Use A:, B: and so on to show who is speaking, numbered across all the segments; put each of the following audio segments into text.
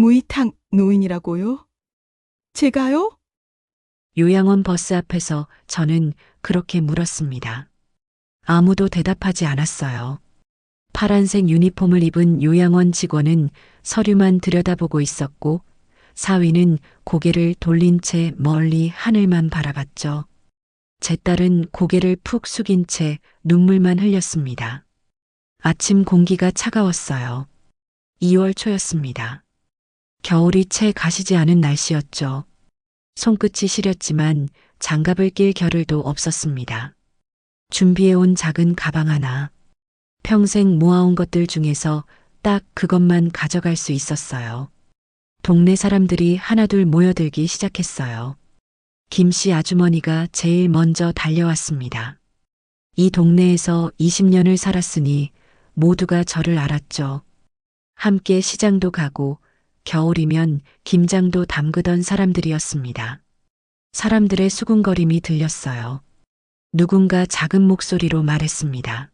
A: 무이탁 노인이라고요? 제가요?
B: 요양원 버스 앞에서 저는 그렇게 물었습니다. 아무도 대답하지 않았어요. 파란색 유니폼을 입은 요양원 직원은 서류만 들여다보고 있었고 사위는 고개를 돌린 채 멀리 하늘만 바라봤죠. 제 딸은 고개를 푹 숙인 채 눈물만 흘렸습니다. 아침 공기가 차가웠어요. 2월 초였습니다. 겨울이 채 가시지 않은 날씨였죠. 손끝이 시렸지만 장갑을 낄 겨를도 없었습니다. 준비해온 작은 가방 하나. 평생 모아온 것들 중에서 딱 그것만 가져갈 수 있었어요. 동네 사람들이 하나둘 모여들기 시작했어요. 김씨 아주머니가 제일 먼저 달려왔습니다. 이 동네에서 20년을 살았으니 모두가 저를 알았죠. 함께 시장도 가고 겨울이면 김장도 담그던 사람들이었습니다. 사람들의 수군거림이 들렸어요. 누군가 작은 목소리로 말했습니다.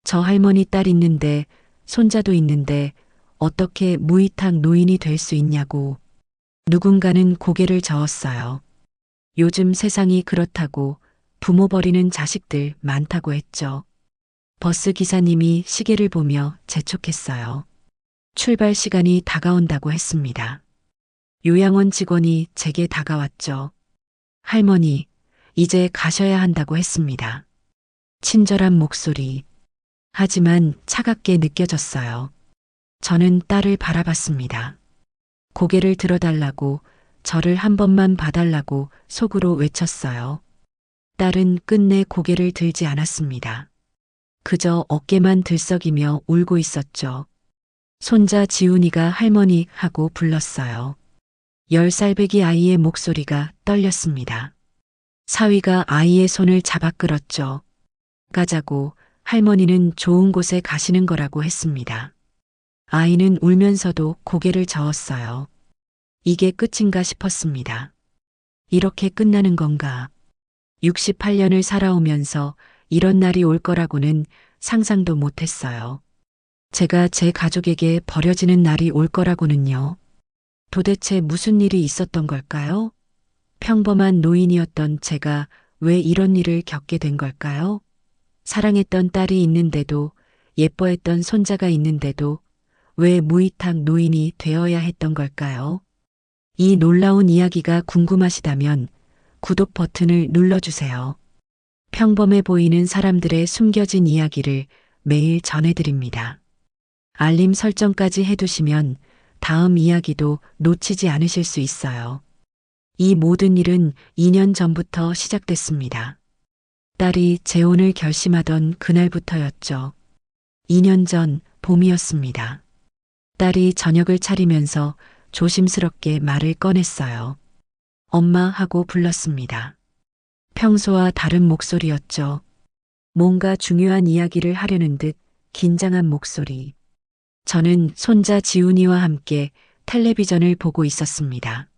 B: 저 할머니 딸 있는데 손자도 있는데 어떻게 무이탁 노인이 될 수 있냐고. 누군가는 고개를 저었어요. 요즘 세상이 그렇다고 부모 버리는 자식들 많다고 했죠. 버스 기사님이 시계를 보며 재촉했어요. 출발 시간이 다가온다고 했습니다. 요양원 직원이 제게 다가왔죠. 할머니, 이제 가셔야 한다고 했습니다. 친절한 목소리. 하지만 차갑게 느껴졌어요. 저는 딸을 바라봤습니다. 고개를 들어달라고, 저를 한 번만 봐달라고 속으로 외쳤어요. 딸은 끝내 고개를 들지 않았습니다. 그저 어깨만 들썩이며 울고 있었죠. 손자 지훈이가 할머니 하고 불렀어요. 10살배기 아이의 목소리가 떨렸습니다. 사위가 아이의 손을 잡아 끌었죠. 가자고. 할머니는 좋은 곳에 가시는 거라고 했습니다. 아이는 울면서도 고개를 저었어요. 이게 끝인가 싶었습니다. 이렇게 끝나는 건가? 68년을 살아오면서 이런 날이 올 거라고는 상상도 못했어요. 제가 제 가족에게 버려지는 날이 올 거라고는요. 도대체 무슨 일이 있었던 걸까요? 평범한 노인이었던 제가 왜 이런 일을 겪게 된 걸까요? 사랑했던 딸이 있는데도, 예뻐했던 손자가 있는데도 왜 무이탁 노인이 되어야 했던 걸까요? 이 놀라운 이야기가 궁금하시다면 구독 버튼을 눌러주세요. 평범해 보이는 사람들의 숨겨진 이야기를 매일 전해드립니다. 알림 설정까지 해두시면 다음 이야기도 놓치지 않으실 수 있어요. 이 모든 일은 2년 전부터 시작됐습니다. 딸이 재혼을 결심하던 그날부터였죠. 2년 전 봄이었습니다. 딸이 저녁을 차리면서 조심스럽게 말을 꺼냈어요. 엄마 하고 불렀습니다. 평소와 다른 목소리였죠. 뭔가 중요한 이야기를 하려는 듯 긴장한 목소리. 저는 손자 지훈이와 함께 텔레비전을 보고 있었습니다.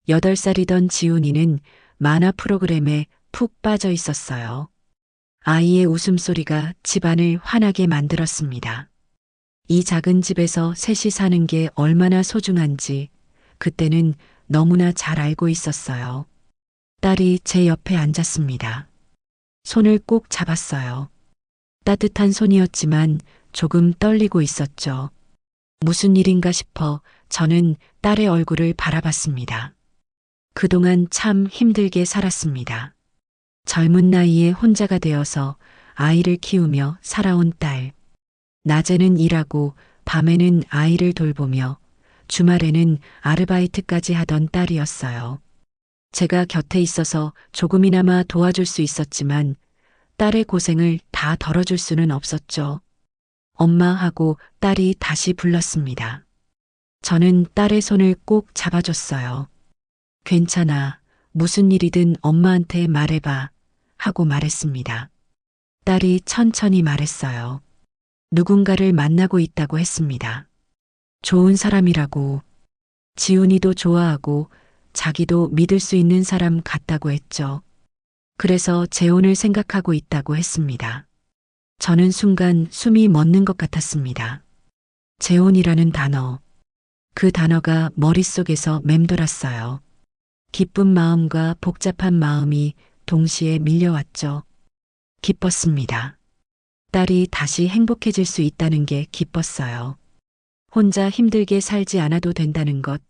B: 8살이던 지훈이는 만화 프로그램에 푹 빠져 있었어요. 아이의 웃음소리가 집안을 환하게 만들었습니다. 이 작은 집에서 셋이 사는 게 얼마나 소중한지 그때는 너무나 잘 알고 있었어요. 딸이 제 옆에 앉았습니다. 손을 꼭 잡았어요. 따뜻한 손이었지만 조금 떨리고 있었죠. 무슨 일인가 싶어 저는 딸의 얼굴을 바라봤습니다. 그동안 참 힘들게 살았습니다. 젊은 나이에 혼자가 되어서 아이를 키우며 살아온 딸. 낮에는 일하고 밤에는 아이를 돌보며 주말에는 아르바이트까지 하던 딸이었어요. 제가 곁에 있어서 조금이나마 도와줄 수 있었지만 딸의 고생을 다 덜어줄 수는 없었죠. 엄마 하고 딸이 다시 불렀습니다. 저는 딸의 손을 꼭 잡아줬어요. 괜찮아. 무슨 일이든 엄마한테 말해봐. 하고 말했습니다. 딸이 천천히 말했어요. 누군가를 만나고 있다고 했습니다. 좋은 사람이라고. 지훈이도 좋아하고 자기도 믿을 수 있는 사람 같다고 했죠. 그래서 재혼을 생각하고 있다고 했습니다. 저는 순간 숨이 멎는 것 같았습니다. 재혼이라는 단어. 그 단어가 머릿속에서 맴돌았어요. 기쁜 마음과 복잡한 마음이 동시에 밀려왔죠. 기뻤습니다. 딸이 다시 행복해질 수 있다는 게 기뻤어요. 혼자 힘들게 살지 않아도 된다는 것,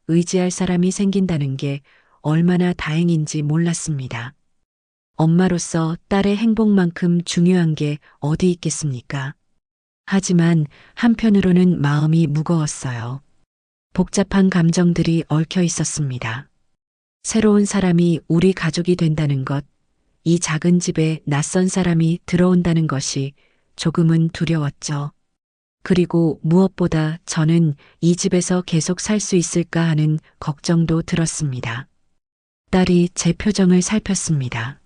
B: 의지할 사람이 생긴다는 게 얼마나 다행인지 몰랐습니다. 엄마로서 딸의 행복만큼 중요한 게 어디 있겠습니까? 하지만 한편으로는 마음이 무거웠어요. 복잡한 감정들이 얽혀 있었습니다. 새로운 사람이 우리 가족이 된다는 것, 이 작은 집에 낯선 사람이 들어온다는 것이 조금은 두려웠죠. 그리고 무엇보다 저는 이 집에서 계속 살 수 있을까 하는 걱정도 들었습니다. 딸이 제 표정을 살폈습니다.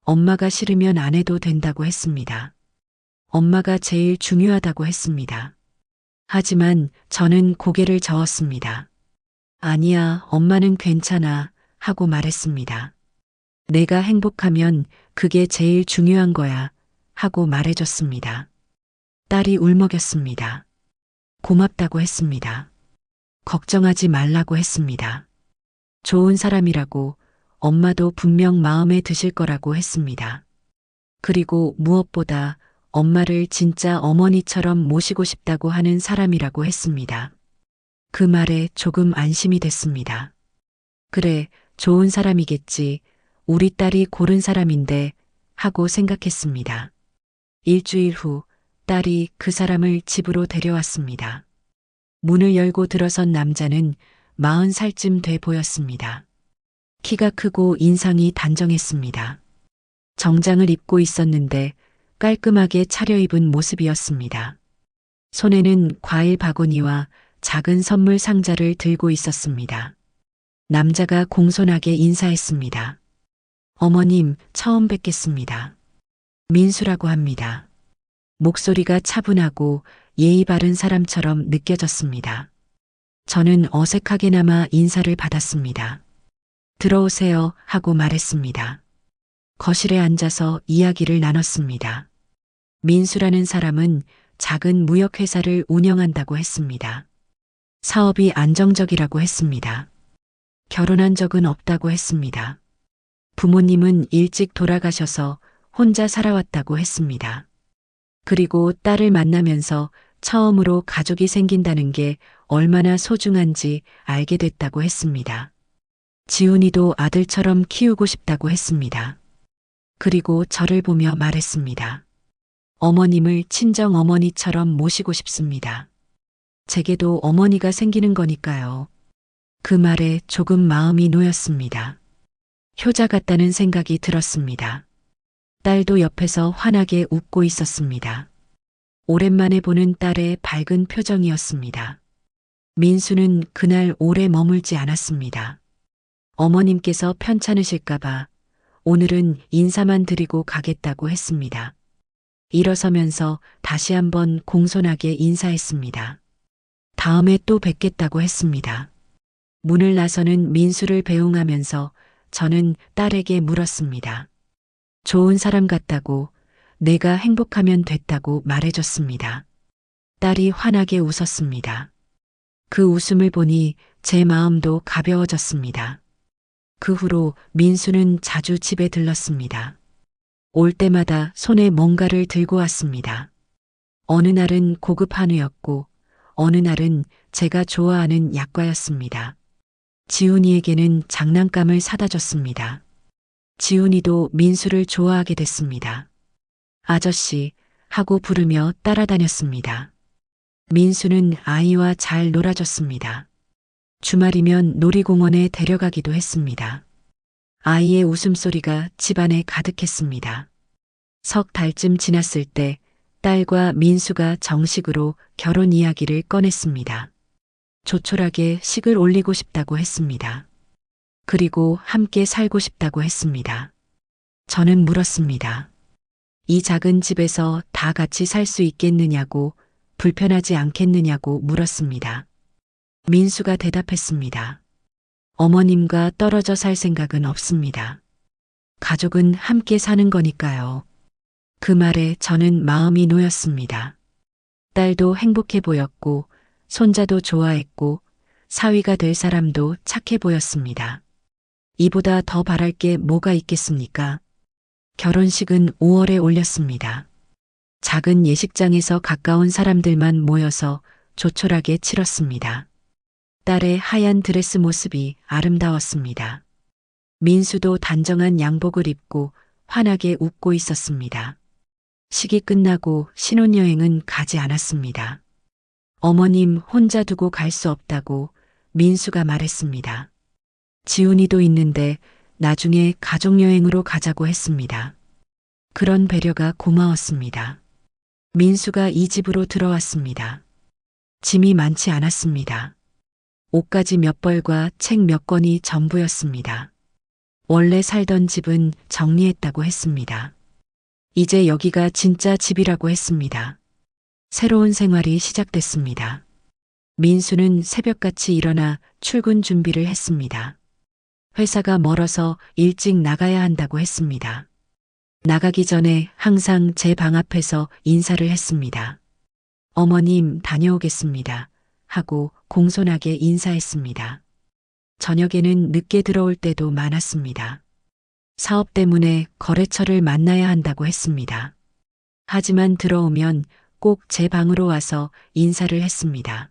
B: 엄마가 싫으면 안 해도 된다고 했습니다. 엄마가 제일 중요하다고 했습니다. 하지만 저는 고개를 저었습니다. 아니야, 엄마는 괜찮아 하고 말했습니다. 내가 행복하면 그게 제일 중요한 거야 하고 말해줬습니다. 딸이 울먹였습니다. 고맙다고 했습니다. 걱정하지 말라고 했습니다. 좋은 사람이라고 엄마도 분명 마음에 드실 거라고 했습니다. 그리고 무엇보다 엄마를 진짜 어머니처럼 모시고 싶다고 하는 사람이라고 했습니다. 그 말에 조금 안심이 됐습니다. 그래, 좋은 사람이겠지. 우리 딸이 고른 사람인데 하고 생각했습니다. 일주일 후 딸이 그 사람을 집으로 데려왔습니다. 문을 열고 들어선 남자는 40살쯤 돼 보였습니다. 키가 크고 인상이 단정했습니다. 정장을 입고 있었는데 깔끔하게 차려입은 모습이었습니다. 손에는 과일 바구니와 작은 선물 상자를 들고 있었습니다. 남자가 공손하게 인사했습니다. 어머님, 처음 뵙겠습니다. 민수라고 합니다. 목소리가 차분하고 예의 바른 사람처럼 느껴졌습니다. 저는 어색하게나마 인사를 받았습니다. 들어오세요 하고 말했습니다. 거실에 앉아서 이야기를 나눴습니다. 민수라는 사람은 작은 무역회사를 운영한다고 했습니다. 사업이 안정적이라고 했습니다. 결혼한 적은 없다고 했습니다. 부모님은 일찍 돌아가셔서 혼자 살아왔다고 했습니다. 그리고 딸을 만나면서 처음으로 가족이 생긴다는 게 얼마나 소중한지 알게 됐다고 했습니다. 지훈이도 아들처럼 키우고 싶다고 했습니다. 그리고 저를 보며 말했습니다. 어머님을 친정 어머니처럼 모시고 싶습니다. 제게도 어머니가 생기는 거니까요. 그 말에 조금 마음이 놓였습니다. 효자 같다는 생각이 들었습니다. 딸도 옆에서 환하게 웃고 있었습니다. 오랜만에 보는 딸의 밝은 표정이었습니다. 민수는 그날 오래 머물지 않았습니다. 어머님께서 편찮으실까봐 오늘은 인사만 드리고 가겠다고 했습니다. 일어서면서 다시 한번 공손하게 인사했습니다. 다음에 또 뵙겠다고 했습니다. 문을 나서는 민수를 배웅하면서 저는 딸에게 물었습니다. 좋은 사람 같다고, 내가 행복하면 됐다고 말해줬습니다. 딸이 환하게 웃었습니다. 그 웃음을 보니 제 마음도 가벼워졌습니다. 그 후로 민수는 자주 집에 들렀습니다. 올 때마다 손에 뭔가를 들고 왔습니다. 어느 날은 고급 한우였고, 어느 날은 제가 좋아하는 약과였습니다. 지훈이에게는 장난감을 사다 줬습니다. 지훈이도 민수를 좋아하게 됐습니다. 아저씨 하고 부르며 따라다녔습니다. 민수는 아이와 잘 놀아줬습니다. 주말이면 놀이공원에 데려가기도 했습니다. 아이의 웃음소리가 집안에 가득했습니다. 석 달쯤 지났을 때 딸과 민수가 정식으로 결혼 이야기를 꺼냈습니다. 조촐하게 식을 올리고 싶다고 했습니다. 그리고 함께 살고 싶다고 했습니다. 저는 물었습니다. 이 작은 집에서 다 같이 살 수 있겠느냐고, 불편하지 않겠느냐고 물었습니다. 민수가 대답했습니다. 어머님과 떨어져 살 생각은 없습니다. 가족은 함께 사는 거니까요. 그 말에 저는 마음이 놓였습니다. 딸도 행복해 보였고, 손자도 좋아했고, 사위가 될 사람도 착해 보였습니다. 이보다 더 바랄 게 뭐가 있겠습니까? 결혼식은 5월에 올렸습니다. 작은 예식장에서 가까운 사람들만 모여서 조촐하게 치렀습니다. 딸의 하얀 드레스 모습이 아름다웠습니다. 민수도 단정한 양복을 입고 환하게 웃고 있었습니다. 식이 끝나고 신혼여행은 가지 않았습니다. 어머님 혼자 두고 갈 수 없다고 민수가 말했습니다. 지훈이도 있는데 나중에 가족여행으로 가자고 했습니다. 그런 배려가 고마웠습니다. 민수가 이 집으로 들어왔습니다. 짐이 많지 않았습니다. 옷가지 몇 벌과 책 몇 권이 전부였습니다. 원래 살던 집은 정리했다고 했습니다. 이제 여기가 진짜 집이라고 했습니다. 새로운 생활이 시작됐습니다. 민수는 새벽같이 일어나 출근 준비를 했습니다. 회사가 멀어서 일찍 나가야 한다고 했습니다. 나가기 전에 항상 제 방 앞에서 인사를 했습니다. 어머님 다녀오겠습니다. 하고 공손하게 인사했습니다. 저녁에는 늦게 들어올 때도 많았습니다. 사업 때문에 거래처를 만나야 한다고 했습니다. 하지만 들어오면 꼭 제 방으로 와서 인사를 했습니다.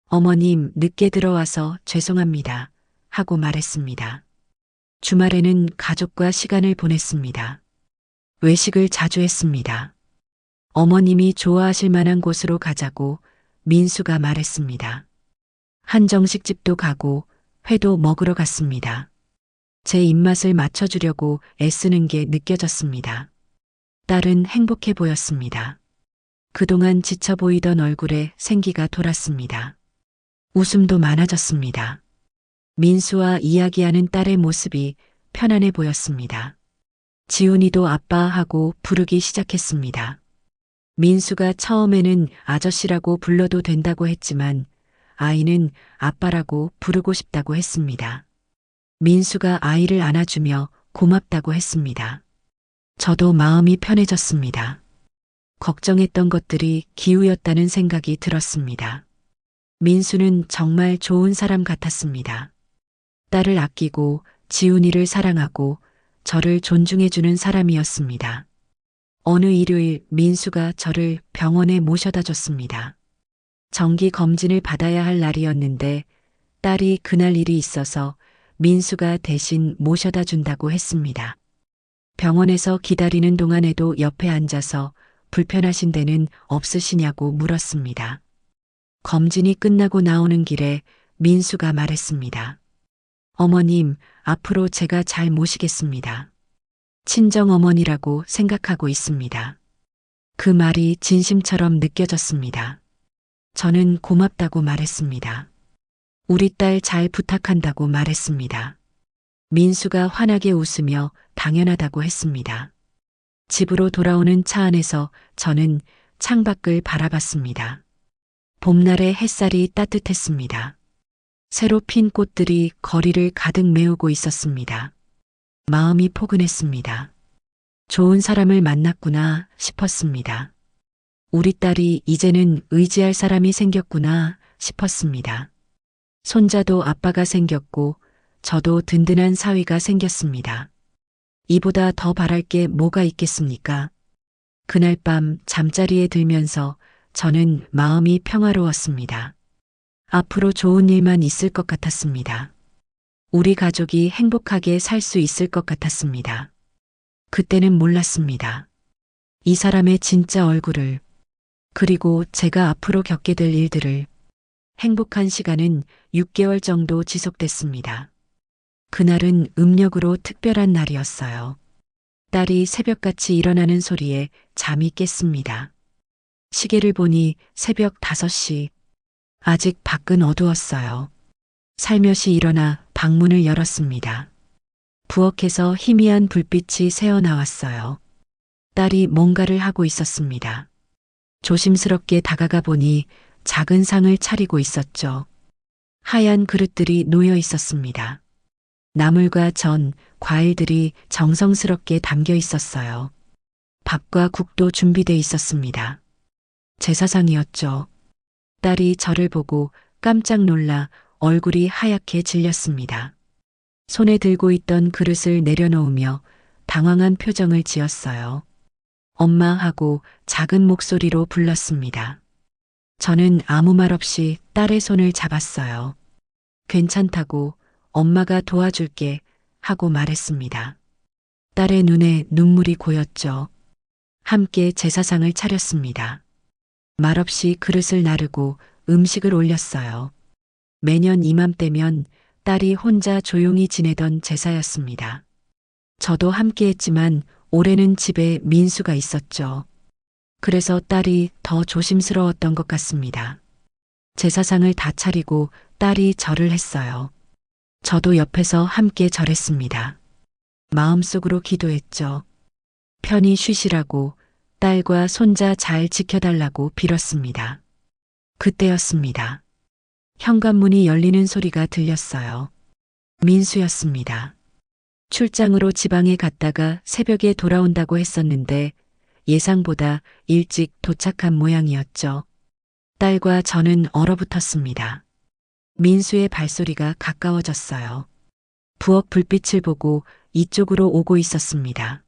B: 어머님 늦게 들어와서 죄송합니다. 하고 말했습니다. 주말에는 가족과 시간을 보냈습니다. 외식을 자주 했습니다. 어머님이 좋아하실 만한 곳으로 가자고 민수가 말했습니다. 한정식집도 가고 회도 먹으러 갔습니다. 제 입맛을 맞춰주려고 애쓰는 게 느껴졌습니다. 딸은 행복해 보였습니다. 그동안 지쳐 보이던 얼굴에 생기가 돌았습니다. 웃음도 많아졌습니다. 민수와 이야기하는 딸의 모습이 편안해 보였습니다. 지훈이도 아빠하고 부르기 시작했습니다. 민수가 처음에는 아저씨라고 불러도 된다고 했지만 아이는 아빠라고 부르고 싶다고 했습니다. 민수가 아이를 안아주며 고맙다고 했습니다. 저도 마음이 편해졌습니다. 걱정했던 것들이 기우였다는 생각이 들었습니다. 민수는 정말 좋은 사람 같았습니다. 딸을 아끼고 지훈이를 사랑하고 저를 존중해주는 사람이었습니다. 어느 일요일 민수가 저를 병원에 모셔다 줬습니다. 정기 검진을 받아야 할 날이었는데 딸이 그날 일이 있어서 민수가 대신 모셔다 준다고 했습니다. 병원에서 기다리는 동안에도 옆에 앉아서 불편하신 데는 없으시냐고 물었습니다. 검진이 끝나고 나오는 길에 민수가 말했습니다. 어머님, 앞으로 제가 잘 모시겠습니다. 친정어머니라고 생각하고 있습니다. 그 말이 진심처럼 느껴졌습니다. 저는 고맙다고 말했습니다. 우리 딸 잘 부탁한다고 말했습니다. 민수가 환하게 웃으며 당연하다고 했습니다. 집으로 돌아오는 차 안에서 저는 창밖을 바라봤습니다. 봄날의 햇살이 따뜻했습니다. 새로 핀 꽃들이 거리를 가득 메우고 있었습니다. 마음이 포근했습니다. 좋은 사람을 만났구나 싶었습니다. 우리 딸이 이제는 의지할 사람이 생겼구나 싶었습니다. 손자도 아빠가 생겼고 저도 든든한 사위가 생겼습니다. 이보다 더 바랄 게 뭐가 있겠습니까? 그날 밤 잠자리에 들면서 저는 마음이 평화로웠습니다. 앞으로 좋은 일만 있을 것 같았습니다. 우리 가족이 행복하게 살 수 있을 것 같았습니다. 그때는 몰랐습니다. 이 사람의 진짜 얼굴을, 그리고 제가 앞으로 겪게 될 일들을. 행복한 시간은 6개월 정도 지속됐습니다. 그날은 음력으로 특별한 날이었어요. 딸이 새벽같이 일어나는 소리에 잠이 깼습니다. 시계를 보니 새벽 5시. 아직 밖은 어두웠어요. 살며시 일어나 방문을 열었습니다. 부엌에서 희미한 불빛이 새어나왔어요. 딸이 뭔가를 하고 있었습니다. 조심스럽게 다가가 보니 작은 상을 차리고 있었죠. 하얀 그릇들이 놓여 있었습니다. 나물과 전, 과일들이 정성스럽게 담겨 있었어요. 밥과 국도 준비돼 있었습니다. 제사상이었죠. 딸이 저를 보고 깜짝 놀라 얼굴이 하얗게 질렸습니다. 손에 들고 있던 그릇을 내려놓으며 당황한 표정을 지었어요. 엄마 하고 작은 목소리로 불렀습니다. 저는 아무 말 없이 딸의 손을 잡았어요. 괜찮다고, 엄마가 도와줄게 하고 말했습니다. 딸의 눈에 눈물이 고였죠. 함께 제사상을 차렸습니다. 말없이 그릇을 나르고 음식을 올렸어요. 매년 이맘때면 딸이 혼자 조용히 지내던 제사였습니다. 저도 함께 했지만 올해는 집에 민수가 있었죠. 그래서 딸이 더 조심스러웠던 것 같습니다. 제사상을 다 차리고 딸이 절을 했어요. 저도 옆에서 함께 절했습니다. 마음속으로 기도했죠. 편히 쉬시라고, 딸과 손자 잘 지켜달라고 빌었습니다. 그때였습니다. 현관문이 열리는 소리가 들렸어요. 민수였습니다. 출장으로 지방에 갔다가 새벽에 돌아온다고 했었는데 예상보다 일찍 도착한 모양이었죠. 딸과 저는 얼어붙었습니다. 민수의 발소리가 가까워졌어요. 부엌 불빛을 보고 이쪽으로 오고 있었습니다.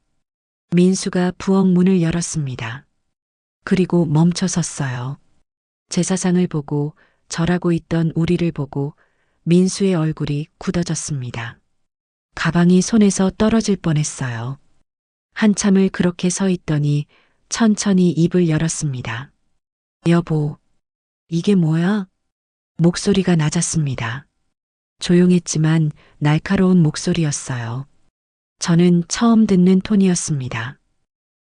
B: 민수가 부엌 문을 열었습니다. 그리고 멈춰 섰어요. 제사상을 보고 절하고 있던 우리를 보고 민수의 얼굴이 굳어졌습니다. 가방이 손에서 떨어질 뻔했어요. 한참을 그렇게 서 있더니 천천히 입을 열었습니다. 여보, 이게 뭐야? 목소리가 낮았습니다. 조용했지만 날카로운 목소리였어요. 저는 처음 듣는 톤이었습니다.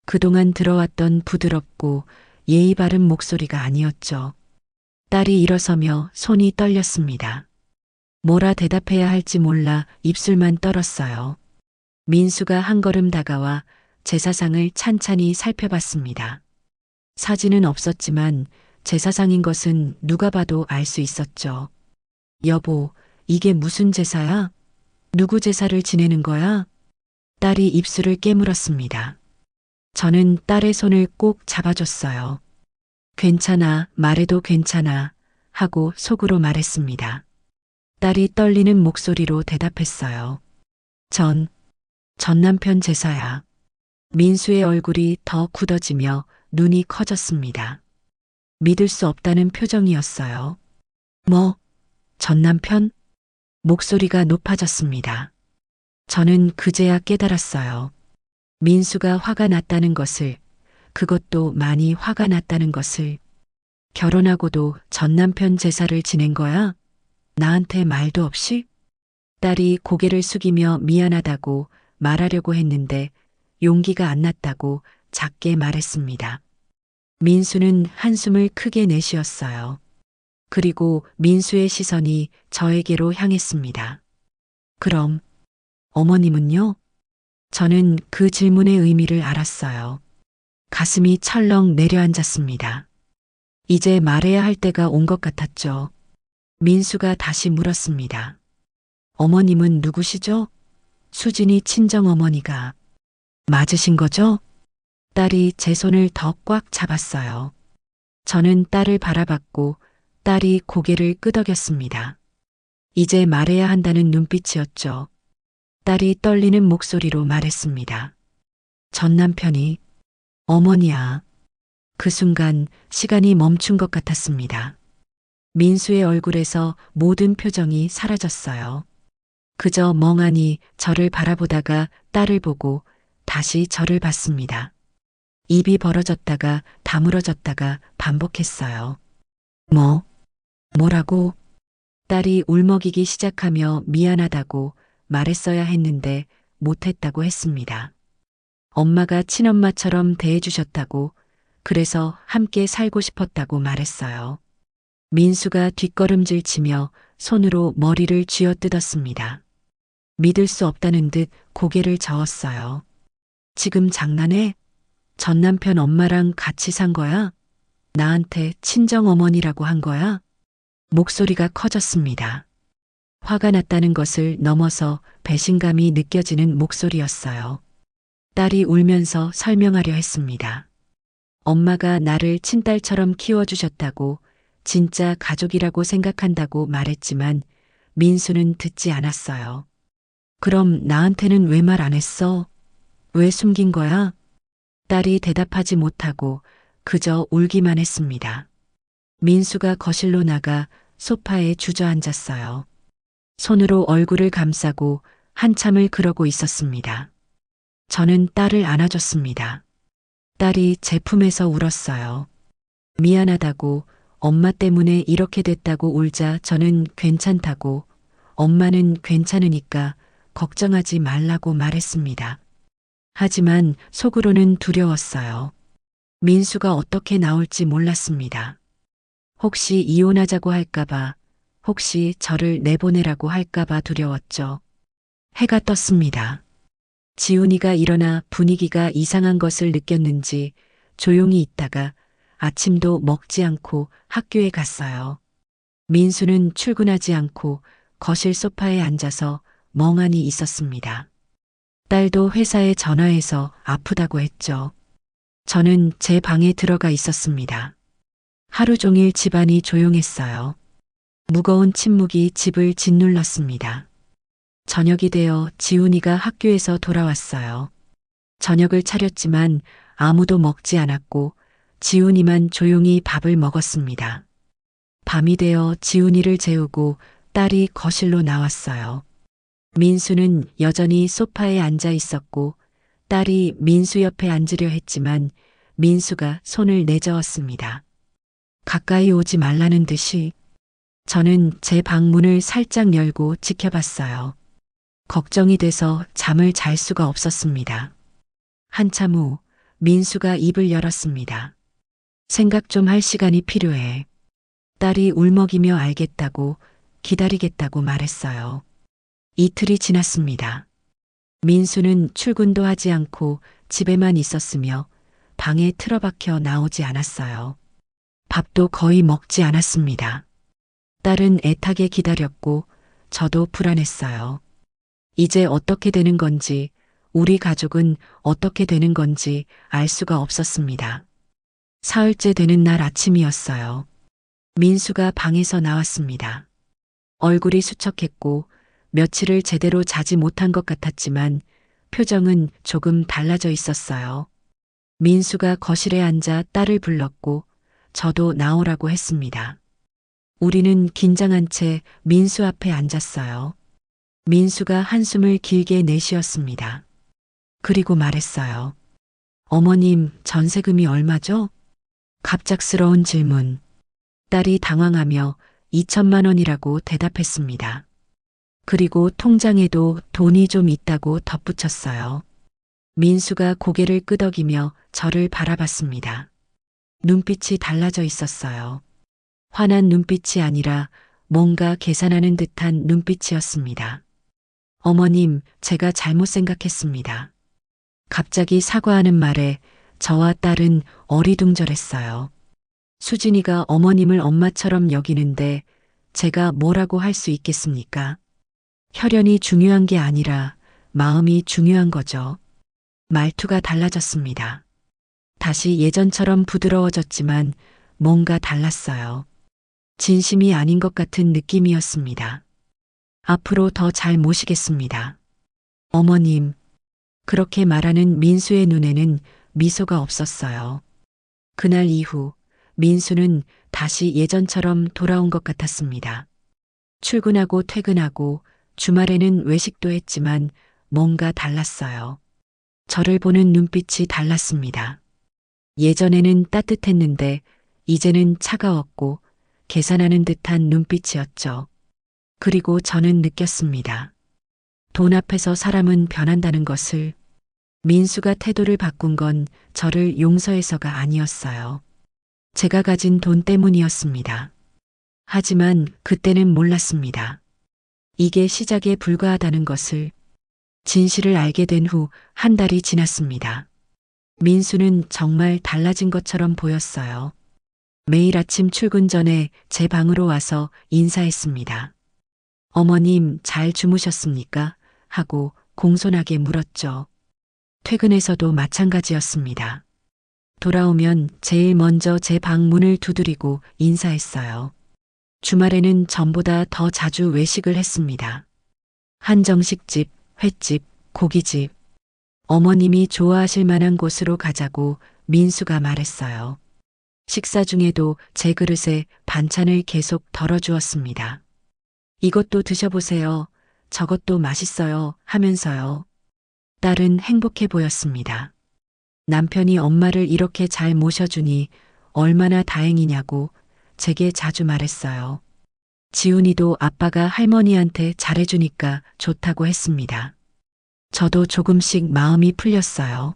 B: 그동안 들어왔던 부드럽고 예의 바른 목소리가 아니었죠. 딸이 일어서며 손이 떨렸습니다. 뭐라 대답해야 할지 몰라 입술만 떨었어요. 민수가 한 걸음 다가와 제사상을 찬찬히 살펴봤습니다. 사진은 없었지만 제사상인 것은 누가 봐도 알 수 있었죠. 여보, 이게 무슨 제사야? 누구 제사를 지내는 거야? 딸이 입술을 깨물었습니다. 저는 딸의 손을 꼭 잡아줬어요. 괜찮아, 말해도 괜찮아 하고 속으로 말했습니다. 딸이 떨리는 목소리로 대답했어요. 전 남편 제사야. 민수의 얼굴이 더 굳어지며 눈이 커졌습니다. 믿을 수 없다는 표정이었어요. 뭐, 전 남편? 목소리가 높아졌습니다. 저는 그제야 깨달았어요. 민수가 화가 났다는 것을, 그것도 많이 화가 났다는 것을. 결혼하고도 전 남편 제사를 지낸 거야? 나한테 말도 없이? 딸이 고개를 숙이며 미안하다고 말하려고 했는데 용기가 안 났다고 작게 말했습니다. 민수는 한숨을 크게 내쉬었어요. 그리고 민수의 시선이 저에게로 향했습니다. 그럼 어머님은요? 저는 그 질문의 의미를 알았어요. 가슴이 철렁 내려앉았습니다. 이제 말해야 할 때가 온 것 같았죠. 민수가 다시 물었습니다. 어머님은 누구시죠? 수진이 친정어머니가. 맞으신 거죠? 딸이 제 손을 더 꽉 잡았어요. 저는 딸을 바라봤고 딸이 고개를 끄덕였습니다. 이제 말해야 한다는 눈빛이었죠. 딸이 떨리는 목소리로 말했습니다. 전 남편이 어머니야. 그 순간 시간이 멈춘 것 같았습니다. 민수의 얼굴에서 모든 표정이 사라졌어요. 그저 멍하니 저를 바라보다가 딸을 보고 다시 저를 봤습니다. 입이 벌어졌다가 다물어졌다가 반복했어요. 뭐라고? 딸이 울먹이기 시작하며 미안하다고 말했어야 했는데 못했다고 했습니다. 엄마가 친엄마처럼 대해주셨다고, 그래서 함께 살고 싶었다고 말했어요. 민수가 뒷걸음질 치며 손으로 머리를 쥐어뜯었습니다. 믿을 수 없다는 듯 고개를 저었어요. 지금 장난해? 전 남편 엄마랑 같이 산 거야? 나한테 친정어머니라고 한 거야? 목소리가 커졌습니다. 화가 났다는 것을 넘어서 배신감이 느껴지는 목소리였어요. 딸이 울면서 설명하려 했습니다. 엄마가 나를 친딸처럼 키워주셨다고, 진짜 가족이라고 생각한다고 말했지만 민수는 듣지 않았어요. 그럼 나한테는 왜 말 안 했어? 왜 숨긴 거야? 딸이 대답하지 못하고 그저 울기만 했습니다. 민수가 거실로 나가 소파에 주저앉았어요. 손으로 얼굴을 감싸고 한참을 그러고 있었습니다. 저는 딸을 안아줬습니다. 딸이 제 품에서 울었어요. 미안하다고, 엄마 때문에 이렇게 됐다고 울자 저는 괜찮다고, 엄마는 괜찮으니까 걱정하지 말라고 말했습니다. 하지만 속으로는 두려웠어요. 민수가 어떻게 나올지 몰랐습니다. 혹시 이혼하자고 할까봐, 혹시 저를 내보내라고 할까봐 두려웠죠. 해가 떴습니다. 지훈이가 일어나 분위기가 이상한 것을 느꼈는지 조용히 있다가 아침도 먹지 않고 학교에 갔어요. 민수는 출근하지 않고 거실 소파에 앉아서 멍하니 있었습니다. 딸도 회사에 전화해서 아프다고 했죠. 저는 제 방에 들어가 있었습니다. 하루 종일 집안이 조용했어요. 무거운 침묵이 집을 짓눌렀습니다. 저녁이 되어 지훈이가 학교에서 돌아왔어요. 저녁을 차렸지만 아무도 먹지 않았고 지훈이만 조용히 밥을 먹었습니다. 밤이 되어 지훈이를 재우고 딸이 거실로 나왔어요. 민수는 여전히 소파에 앉아 있었고 딸이 민수 옆에 앉으려 했지만 민수가 손을 내저었습니다. 가까이 오지 말라는 듯이. 저는 제 방문을 살짝 열고 지켜봤어요. 걱정이 돼서 잠을 잘 수가 없었습니다. 한참 후 민수가 입을 열었습니다. 생각 좀 할 시간이 필요해. 딸이 울먹이며 알겠다고, 기다리겠다고 말했어요. 이틀이 지났습니다. 민수는 출근도 하지 않고 집에만 있었으며 방에 틀어박혀 나오지 않았어요. 밥도 거의 먹지 않았습니다. 딸은 애타게 기다렸고 저도 불안했어요. 이제 어떻게 되는 건지, 우리 가족은 어떻게 되는 건지 알 수가 없었습니다. 사흘째 되는 날 아침이었어요. 민수가 방에서 나왔습니다. 얼굴이 수척했고 며칠을 제대로 자지 못한 것 같았지만 표정은 조금 달라져 있었어요. 민수가 거실에 앉아 딸을 불렀고 저도 나오라고 했습니다. 우리는 긴장한 채 민수 앞에 앉았어요. 민수가 한숨을 길게 내쉬었습니다. 그리고 말했어요. 어머님, 전세금이 얼마죠? 갑작스러운 질문. 딸이 당황하며 2천만 원이라고 대답했습니다. 그리고 통장에도 돈이 좀 있다고 덧붙였어요. 민수가 고개를 끄덕이며 저를 바라봤습니다. 눈빛이 달라져 있었어요. 화난 눈빛이 아니라 뭔가 계산하는 듯한 눈빛이었습니다. 어머님, 제가 잘못 생각했습니다. 갑자기 사과하는 말에 저와 딸은 어리둥절했어요. 수진이가 어머님을 엄마처럼 여기는데 제가 뭐라고 할 수 있겠습니까? 혈연이 중요한 게 아니라 마음이 중요한 거죠. 말투가 달라졌습니다. 다시 예전처럼 부드러워졌지만 뭔가 달랐어요. 진심이 아닌 것 같은 느낌이었습니다. 앞으로 더 잘 모시겠습니다. 어머님, 그렇게 말하는 민수의 눈에는 미소가 없었어요. 그날 이후 민수는 다시 예전처럼 돌아온 것 같았습니다. 출근하고 퇴근하고 주말에는 외식도 했지만 뭔가 달랐어요. 저를 보는 눈빛이 달랐습니다. 예전에는 따뜻했는데 이제는 차가웠고 계산하는 듯한 눈빛이었죠. 그리고 저는 느꼈습니다. 돈 앞에서 사람은 변한다는 것을. 민수가 태도를 바꾼 건 저를 용서해서가 아니었어요. 제가 가진 돈 때문이었습니다. 하지만 그때는 몰랐습니다. 이게 시작에 불과하다는 것을. 진실을 알게 된 후 한 달이 지났습니다. 민수는 정말 달라진 것처럼 보였어요. 매일 아침 출근 전에 제 방으로 와서 인사했습니다. 어머님, 잘 주무셨습니까? 하고 공손하게 물었죠. 퇴근해서도 마찬가지였습니다. 돌아오면 제일 먼저 제 방 문을 두드리고 인사했어요. 주말에는 전보다 더 자주 외식을 했습니다. 한정식집, 횟집, 고깃집. 어머님이 좋아하실 만한 곳으로 가자고 민수가 말했어요. 식사 중에도 제 그릇에 반찬을 계속 덜어주었습니다. 이것도 드셔보세요. 저것도 맛있어요. 하면서요. 딸은 행복해 보였습니다. 남편이 엄마를 이렇게 잘 모셔주니 얼마나 다행이냐고 제게 자주 말했어요. 지훈이도 아빠가 할머니한테 잘해주니까 좋다고 했습니다. 저도 조금씩 마음이 풀렸어요.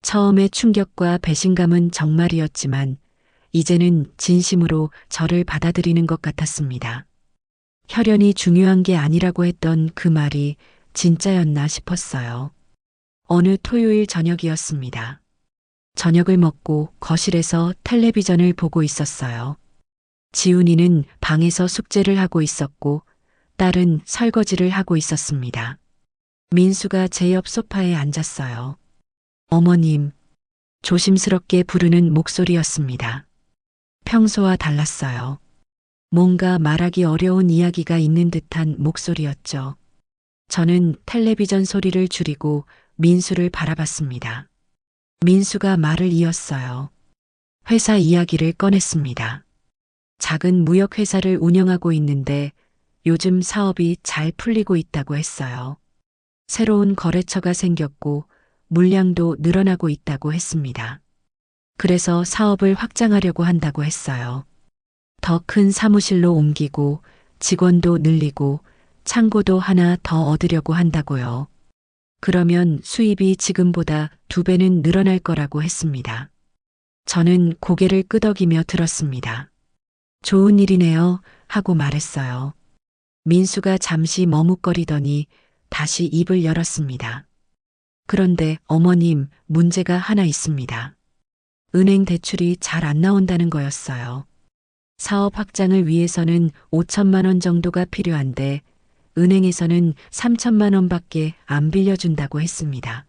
B: 처음의 충격과 배신감은 정말이었지만 이제는 진심으로 저를 받아들이는 것 같았습니다. 혈연이 중요한 게 아니라고 했던 그 말이 진짜였나 싶었어요. 어느 토요일 저녁이었습니다. 저녁을 먹고 거실에서 텔레비전을 보고 있었어요. 지훈이는 방에서 숙제를 하고 있었고 딸은 설거지를 하고 있었습니다. 민수가 제 옆 소파에 앉았어요. 어머님, 조심스럽게 부르는 목소리였습니다. 평소와 달랐어요. 뭔가 말하기 어려운 이야기가 있는 듯한 목소리였죠. 저는 텔레비전 소리를 줄이고 민수를 바라봤습니다. 민수가 말을 이었어요. 회사 이야기를 꺼냈습니다. 작은 무역회사를 운영하고 있는데 요즘 사업이 잘 풀리고 있다고 했어요. 새로운 거래처가 생겼고 물량도 늘어나고 있다고 했습니다. 그래서 사업을 확장하려고 한다고 했어요. 더 큰 사무실로 옮기고 직원도 늘리고 창고도 하나 더 얻으려고 한다고요. 그러면 수입이 지금보다 2배는 늘어날 거라고 했습니다. 저는 고개를 끄덕이며 들었습니다. 좋은 일이네요 하고 말했어요. 민수가 잠시 머뭇거리더니 다시 입을 열었습니다. 그런데 어머님, 문제가 하나 있습니다. 은행 대출이 잘 안 나온다는 거였어요. 사업 확장을 위해서는 5천만 원 정도가 필요한데 은행에서는 3천만 원밖에 안 빌려준다고 했습니다.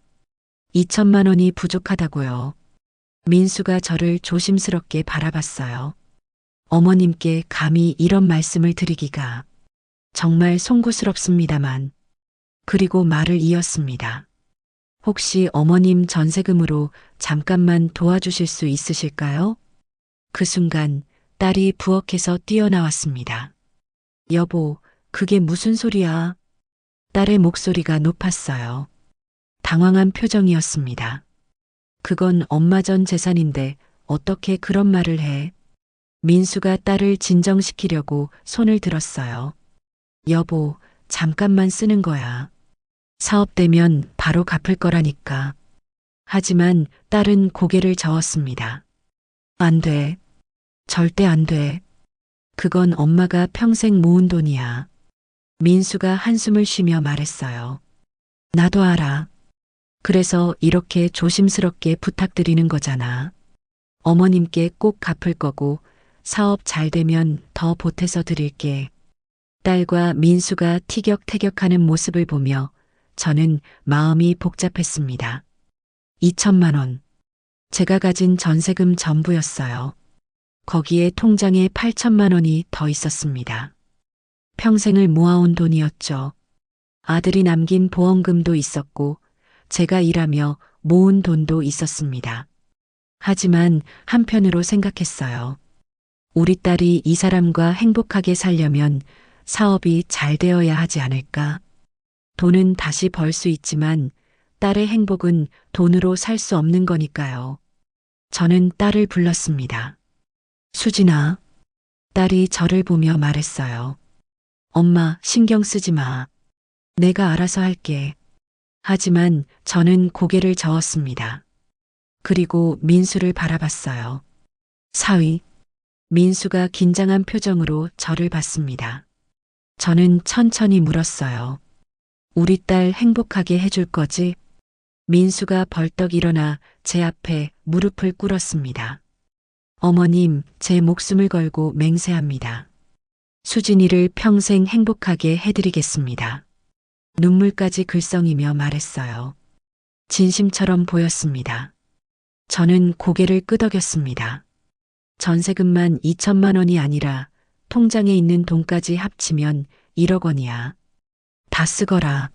B: 2천만 원이 부족하다고요. 민수가 저를 조심스럽게 바라봤어요. 어머님께 감히 이런 말씀을 드리기가 정말 송구스럽습니다만. 그리고 말을 이었습니다. 혹시 어머님 전세금으로 잠깐만 도와주실 수 있으실까요? 그 순간 딸이 부엌에서 뛰어나왔습니다. 여보, 그게 무슨 소리야? 딸의 목소리가 높았어요. 당황한 표정이었습니다. 그건 엄마 전 재산인데 어떻게 그런 말을 해? 민수가 딸을 진정시키려고 손을 들었어요. 여보, 잠깐만 쓰는 거야. 사업되면 바로 갚을 거라니까. 하지만 딸은 고개를 저었습니다. 안 돼. 절대 안 돼. 그건 엄마가 평생 모은 돈이야. 민수가 한숨을 쉬며 말했어요. 나도 알아. 그래서 이렇게 조심스럽게 부탁드리는 거잖아. 어머님께 꼭 갚을 거고 사업 잘 되면 더 보태서 드릴게. 딸과 민수가 티격태격하는 모습을 보며 저는 마음이 복잡했습니다. 2천만 원. 제가 가진 전세금 전부였어요. 거기에 통장에 8천만 원이 더 있었습니다. 평생을 모아온 돈이었죠. 아들이 남긴 보험금도 있었고 제가 일하며 모은 돈도 있었습니다. 하지만 한편으로 생각했어요. 우리 딸이 이 사람과 행복하게 살려면 사업이 잘 되어야 하지 않을까? 돈은 다시 벌 수 있지만 딸의 행복은 돈으로 살 수 없는 거니까요. 저는 딸을 불렀습니다. 수진아. 딸이 저를 보며 말했어요. 엄마, 신경 쓰지 마. 내가 알아서 할게. 하지만 저는 고개를 저었습니다. 그리고 민수를 바라봤어요. 사위. 민수가 긴장한 표정으로 저를 봤습니다. 저는 천천히 물었어요. 우리 딸 행복하게 해줄 거지? 민수가 벌떡 일어나 제 앞에 무릎을 꿇었습니다. 어머님, 제 목숨을 걸고 맹세합니다. 수진이를 평생 행복하게 해드리겠습니다. 눈물까지 글썽이며 말했어요. 진심처럼 보였습니다. 저는 고개를 끄덕였습니다. 전세금만 2천만 원이 아니라 통장에 있는 돈까지 합치면 1억 원이야. 다 쓰거라.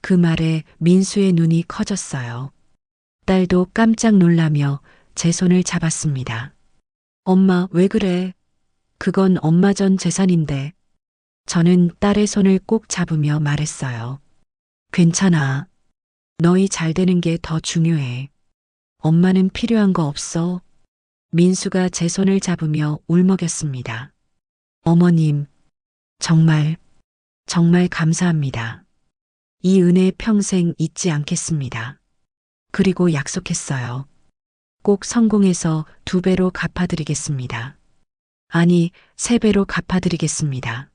B: 그 말에 민수의 눈이 커졌어요. 딸도 깜짝 놀라며 제 손을 잡았습니다. 엄마, 왜 그래? 그건 엄마 전 재산인데. 저는 딸의 손을 꼭 잡으며 말했어요. 괜찮아. 너희 잘 되는 게 더 중요해. 엄마는 필요한 거 없어. 민수가 제 손을 잡으며 울먹였습니다. 어머님, 정말, 정말 감사합니다. 이 은혜 평생 잊지 않겠습니다. 그리고 약속했어요. 꼭 성공해서 2배로 갚아드리겠습니다. 아니, 3배로 갚아드리겠습니다.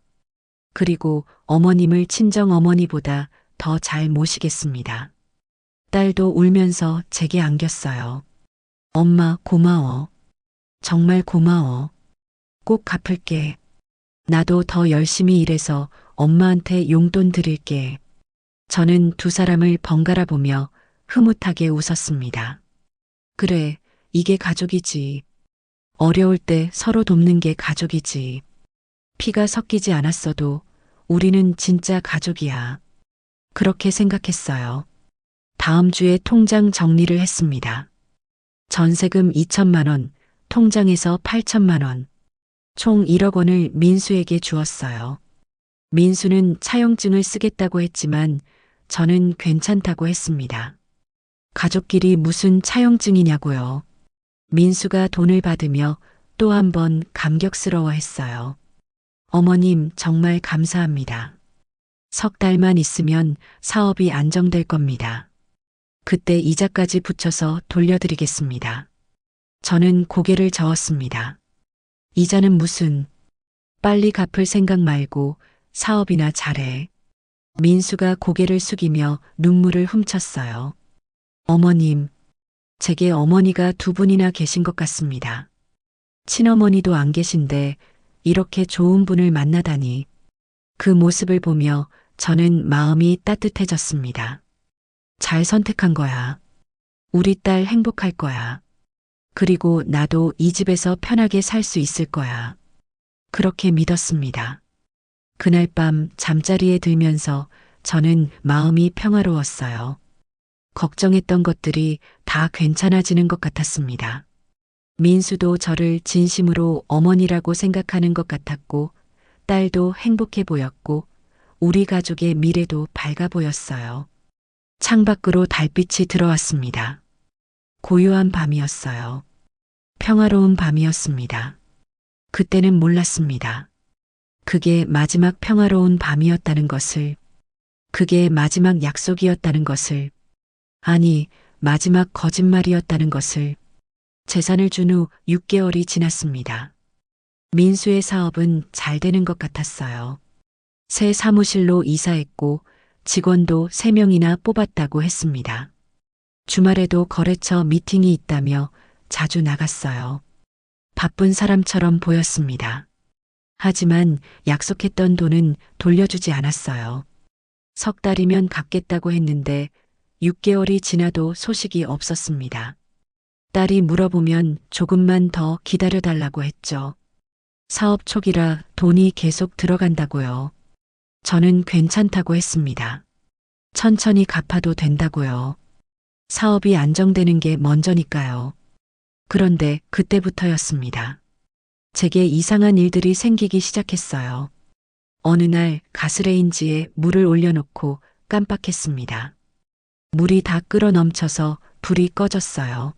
B: 그리고 어머님을 친정 어머니보다 더 잘 모시겠습니다. 딸도 울면서 제게 안겼어요. 엄마, 고마워. 정말 고마워. 꼭 갚을게. 나도 더 열심히 일해서 엄마한테 용돈 드릴게. 저는 두 사람을 번갈아 보며 흐뭇하게 웃었습니다. 그래, 이게 가족이지. 어려울 때 서로 돕는 게 가족이지. 피가 섞이지 않았어도 우리는 진짜 가족이야. 그렇게 생각했어요. 다음 주에 통장 정리를 했습니다. 전세금 2천만 원, 통장에서 8천만 원, 총 1억 원을 민수에게 주었어요. 민수는 차용증을 쓰겠다고 했지만 저는 괜찮다고 했습니다. 가족끼리 무슨 차용증이냐고요. 민수가 돈을 받으며 또 한 번 감격스러워 했어요. 어머님, 정말 감사합니다. 3달만 있으면 사업이 안정될 겁니다. 그때 이자까지 붙여서 돌려드리겠습니다. 저는 고개를 저었습니다. 이자는 무슨, 빨리 갚을 생각 말고 사업이나 잘해. 민수가 고개를 숙이며 눈물을 훔쳤어요. 어머님, 제게 어머니가 2분이나 계신 것 같습니다. 친어머니도 안 계신데 이렇게 좋은 분을 만나다니. 그 모습을 보며 저는 마음이 따뜻해졌습니다. 잘 선택한 거야. 우리 딸 행복할 거야. 그리고 나도 이 집에서 편하게 살 수 있을 거야. 그렇게 믿었습니다. 그날 밤 잠자리에 들면서 저는 마음이 평화로웠어요. 걱정했던 것들이 다 괜찮아지는 것 같았습니다. 민수도 저를 진심으로 어머니라고 생각하는 것 같았고, 딸도 행복해 보였고, 우리 가족의 미래도 밝아 보였어요. 창밖으로 달빛이 들어왔습니다. 고요한 밤이었어요. 평화로운 밤이었습니다. 그때는 몰랐습니다. 그게 마지막 평화로운 밤이었다는 것을, 그게 마지막 약속이었다는 것을, 아니, 마지막 거짓말이었다는 것을. 재산을 준 후 6개월이 지났습니다. 민수의 사업은 잘 되는 것 같았어요. 새 사무실로 이사했고 직원도 3명이나 뽑았다고 했습니다. 주말에도 거래처 미팅이 있다며 자주 나갔어요. 바쁜 사람처럼 보였습니다. 하지만 약속했던 돈은 돌려주지 않았어요. 3달이면 갚겠다고 했는데 6개월이 지나도 소식이 없었습니다. 딸이 물어보면 조금만 더 기다려달라고 했죠. 사업 초기라 돈이 계속 들어간다고요. 저는 괜찮다고 했습니다. 천천히 갚아도 된다고요. 사업이 안정되는 게 먼저니까요. 그런데 그때부터였습니다. 제게 이상한 일들이 생기기 시작했어요. 어느 날 가스레인지에 물을 올려놓고 깜빡했습니다. 물이 다 끓어 넘쳐서 불이 꺼졌어요.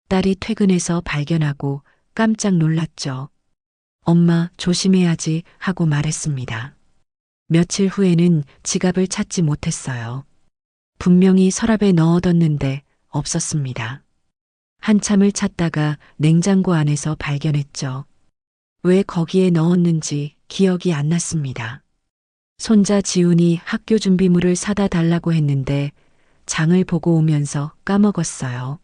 B: 딸이 퇴근해서 발견하고 깜짝 놀랐죠. 엄마, 조심해야지 하고 말했습니다. 며칠 후에는 지갑을 찾지 못했어요. 분명히 서랍에 넣어뒀는데 없었습니다. 한참을 찾다가 냉장고 안에서 발견했죠. 왜 거기에 넣었는지 기억이 안 났습니다. 손자 지훈이 학교 준비물을 사다 달라고 했는데 장을 보고 오면서 까먹었어요.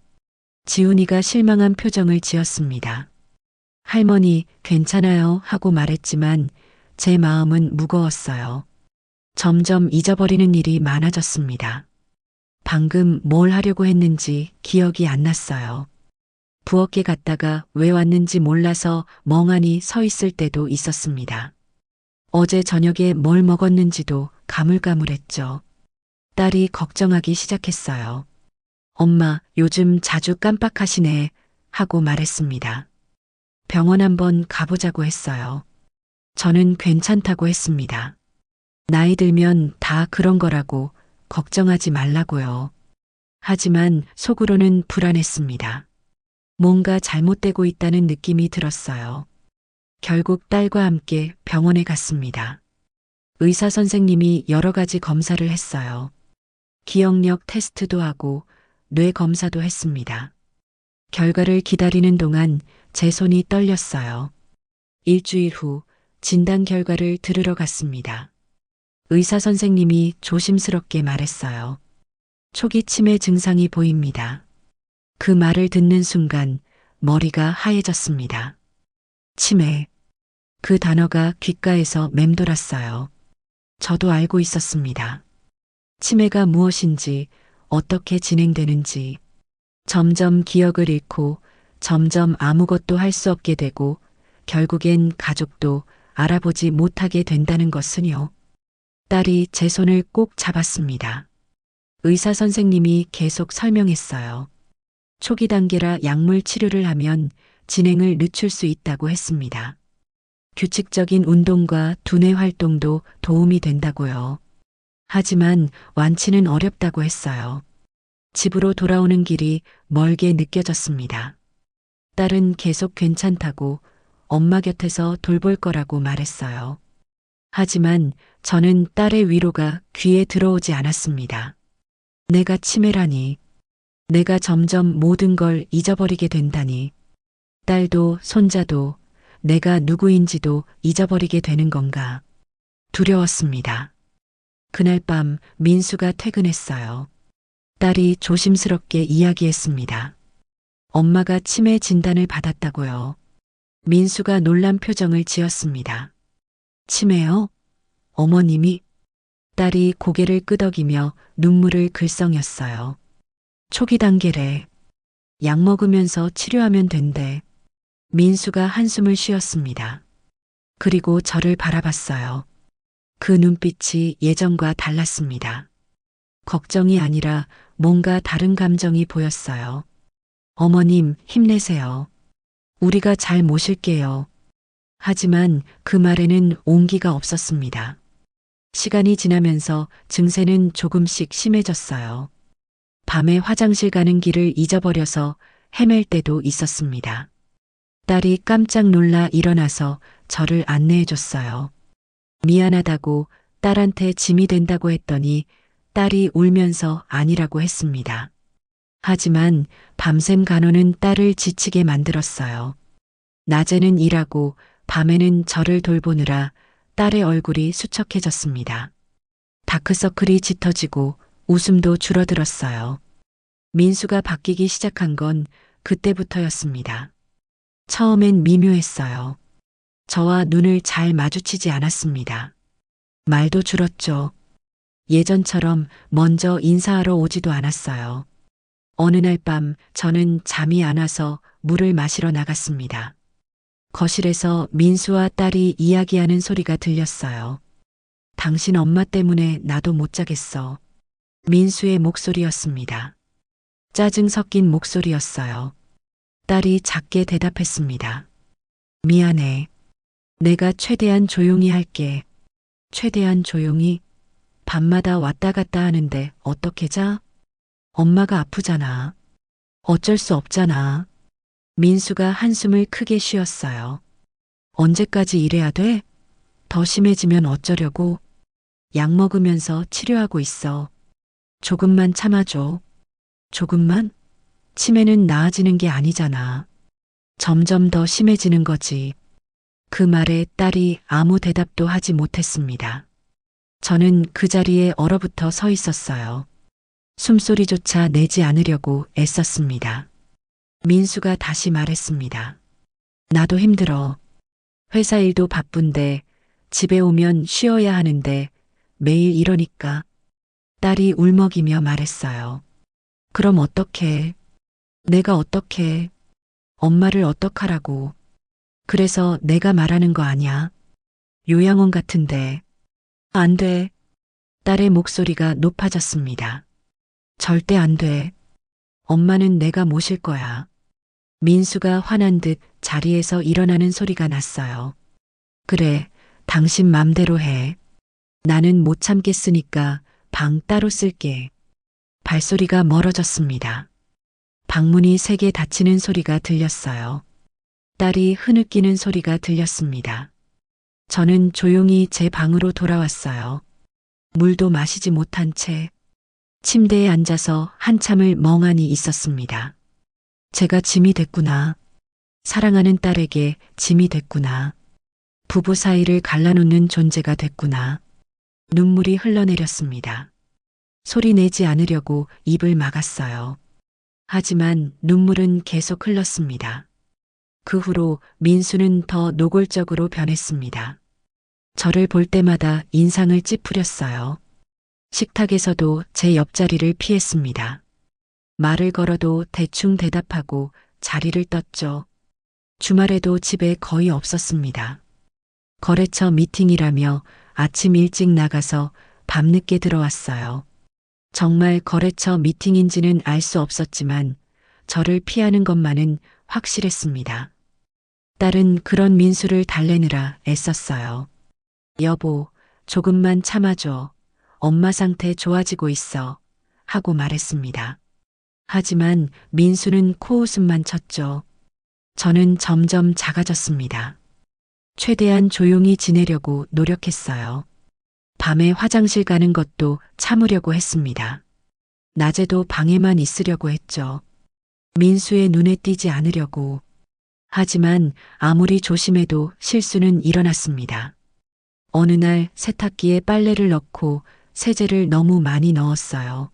B: 지훈이가 실망한 표정을 지었습니다. 할머니, 괜찮아요 하고 말했지만 제 마음은 무거웠어요. 점점 잊어버리는 일이 많아졌습니다. 방금 뭘 하려고 했는지 기억이 안 났어요. 부엌에 갔다가 왜 왔는지 몰라서 멍하니 서 있을 때도 있었습니다. 어제 저녁에 뭘 먹었는지도 가물가물했죠. 딸이 걱정하기 시작했어요. 엄마, 요즘 자주 깜빡하시네 하고 말했습니다. 병원 한번 가보자고 했어요. 저는 괜찮다고 했습니다. 나이 들면 다 그런 거라고 걱정하지 말라고요. 하지만 속으로는 불안했습니다. 뭔가 잘못되고 있다는 느낌이 들었어요. 결국 딸과 함께 병원에 갔습니다. 의사 선생님이 여러 가지 검사를 했어요. 기억력 테스트도 하고 뇌 검사도 했습니다. 결과를 기다리는 동안 제 손이 떨렸어요. 일주일 후 진단 결과를 들으러 갔습니다. 의사 선생님이 조심스럽게 말했어요. 초기 치매 증상이 보입니다. 그 말을 듣는 순간 머리가 하얘졌습니다. 치매. 그 단어가 귓가에서 맴돌았어요. 저도 알고 있었습니다. 치매가 무엇인지, 어떻게 진행되는지, 점점 기억을 잃고 점점 아무것도 할 수 없게 되고 결국엔 가족도 알아보지 못하게 된다는 것은요. 딸이 제 손을 꼭 잡았습니다. 의사 선생님이 계속 설명했어요. 초기 단계라 약물 치료를 하면 진행을 늦출 수 있다고 했습니다. 규칙적인 운동과 두뇌 활동도 도움이 된다고요. 하지만 완치는 어렵다고 했어요. 집으로 돌아오는 길이 멀게 느껴졌습니다. 딸은 계속 괜찮다고 엄마 곁에서 돌볼 거라고 말했어요. 하지만 저는 딸의 위로가 귀에 들어오지 않았습니다. 내가 치매라니, 내가 점점 모든 걸 잊어버리게 된다니, 딸도 손자도 내가 누구인지도 잊어버리게 되는 건가. 두려웠습니다. 그날 밤 민수가 퇴근했어요. 딸이 조심스럽게 이야기했습니다. 엄마가 치매 진단을 받았다고요. 민수가 놀란 표정을 지었습니다. 치매요? 어머님이? 딸이 고개를 끄덕이며 눈물을 글썽였어요. 초기 단계래. 약 먹으면서 치료하면 된대. 민수가 한숨을 쉬었습니다. 그리고 저를 바라봤어요. 그 눈빛이 예전과 달랐습니다. 걱정이 아니라 뭔가 다른 감정이 보였어요. 어머님, 힘내세요. 우리가 잘 모실게요. 하지만 그 말에는 온기가 없었습니다. 시간이 지나면서 증세는 조금씩 심해졌어요. 밤에 화장실 가는 길을 잊어버려서 헤맬 때도 있었습니다. 딸이 깜짝 놀라 일어나서 저를 안내해 줬어요. 미안하다고 딸한테 짐이 된다고 했더니 딸이 울면서 아니라고 했습니다. 하지만 밤샘 간호는 딸을 지치게 만들었어요. 낮에는 일하고 밤에는 저를 돌보느라 딸의 얼굴이 수척해졌습니다. 다크서클이 짙어지고 웃음도 줄어들었어요. 민수가 바뀌기 시작한 건 그때부터였습니다. 처음엔 미묘했어요. 저와 눈을 잘 마주치지 않았습니다. 말도 줄었죠. 예전처럼 먼저 인사하러 오지도 않았어요. 어느 날 밤 저는 잠이 안 와서 물을 마시러 나갔습니다. 거실에서 민수와 딸이 이야기하는 소리가 들렸어요. 당신 엄마 때문에 나도 못 자겠어. 민수의 목소리였습니다. 짜증 섞인 목소리였어요. 딸이 작게 대답했습니다. 미안해. 내가 최대한 조용히 할게. 최대한 조용히? 밤마다 왔다 갔다 하는데 어떻게 자? 엄마가 아프잖아. 어쩔 수 없잖아. 민수가 한숨을 크게 쉬었어요. 언제까지 이래야 돼? 더 심해지면 어쩌려고? 약 먹으면서 치료하고 있어. 조금만 참아줘. 조금만? 치매는 나아지는 게 아니잖아. 점점 더 심해지는 거지. 그 말에 딸이 아무 대답도 하지 못했습니다. 저는 그 자리에 얼어붙어 서 있었어요. 숨소리조차 내지 않으려고 애썼습니다. 민수가 다시 말했습니다. 나도 힘들어. 회사 일도 바쁜데 집에 오면 쉬어야 하는데 매일 이러니까. 딸이 울먹이며 말했어요. 그럼 어떡해? 내가 어떡해? 엄마를 어떡하라고. 그래서 내가 말하는 거 아냐? 요양원 같은데. 안 돼. 딸의 목소리가 높아졌습니다. 절대 안 돼. 엄마는 내가 모실 거야. 민수가 화난 듯 자리에서 일어나는 소리가 났어요. 그래, 당신 맘대로 해. 나는 못 참겠으니까 방 따로 쓸게. 발소리가 멀어졌습니다. 방문이 세게 닫히는 소리가 들렸어요. 딸이 흐느끼는 소리가 들렸습니다. 저는 조용히 제 방으로 돌아왔어요. 물도 마시지 못한 채 침대에 앉아서 한참을 멍하니 있었습니다. 제가 짐이 됐구나. 사랑하는 딸에게 짐이 됐구나. 부부 사이를 갈라놓는 존재가 됐구나. 눈물이 흘러내렸습니다. 소리 내지 않으려고 입을 막았어요. 하지만 눈물은 계속 흘렀습니다. 그 후로 민수는 더 노골적으로 변했습니다. 저를 볼 때마다 인상을 찌푸렸어요. 식탁에서도 제 옆자리를 피했습니다. 말을 걸어도 대충 대답하고 자리를 떴죠. 주말에도 집에 거의 없었습니다. 거래처 미팅이라며 아침 일찍 나가서 밤늦게 들어왔어요. 정말 거래처 미팅인지는 알 수 없었지만 저를 피하는 것만은 확실했습니다. 딸은 그런 민수를 달래느라 애썼어요. 여보, 조금만 참아줘. 엄마 상태 좋아지고 있어. 하고 말했습니다. 하지만 민수는 코웃음만 쳤죠. 저는 점점 작아졌습니다. 최대한 조용히 지내려고 노력했어요. 밤에 화장실 가는 것도 참으려고 했습니다. 낮에도 방에만 있으려고 했죠. 민수의 눈에 띄지 않으려고. 하지만 아무리 조심해도 실수는 일어났습니다. 어느 날 세탁기에 빨래를 넣고 세제를 너무 많이 넣었어요.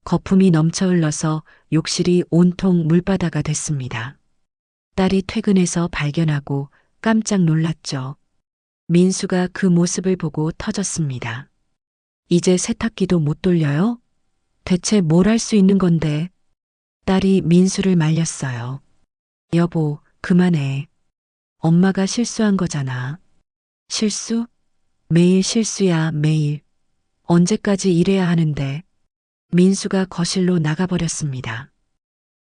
B: 거품이 넘쳐 흘러서 욕실이 온통 물바다가 됐습니다. 딸이 퇴근해서 발견하고 깜짝 놀랐죠. 민수가 그 모습을 보고 터졌습니다. 이제 세탁기도 못 돌려요? 대체 뭘 할 수 있는 건데? 딸이 민수를 말렸어요. 여보, 그만해. 엄마가 실수한 거잖아. 실수? 매일 실수야, 매일. 언제까지 이래야 하는데. 민수가 거실로 나가버렸습니다.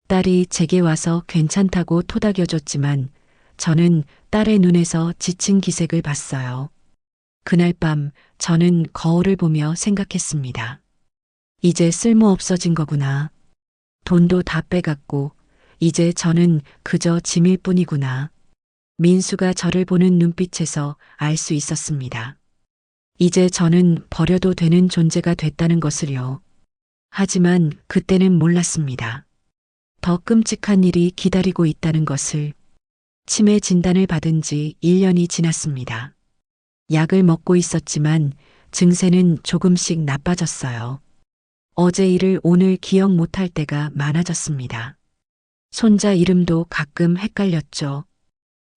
B: 딸이 제게 와서 괜찮다고 토닥여줬지만 저는 딸의 눈에서 지친 기색을 봤어요. 그날 밤 저는 거울을 보며 생각했습니다. 이제 쓸모없어진 거구나. 돈도 다 빼갔고 이제 저는 그저 짐일 뿐이구나. 민수가 저를 보는 눈빛에서 알 수 있었습니다. 이제 저는 버려도 되는 존재가 됐다는 것을요. 하지만 그때는 몰랐습니다. 더 끔찍한 일이 기다리고 있다는 것을. 치매 진단을 받은 지 1년이 지났습니다. 약을 먹고 있었지만 증세는 조금씩 나빠졌어요. 어제 일을 오늘 기억 못할 때가 많아졌습니다. 손자 이름도 가끔 헷갈렸죠.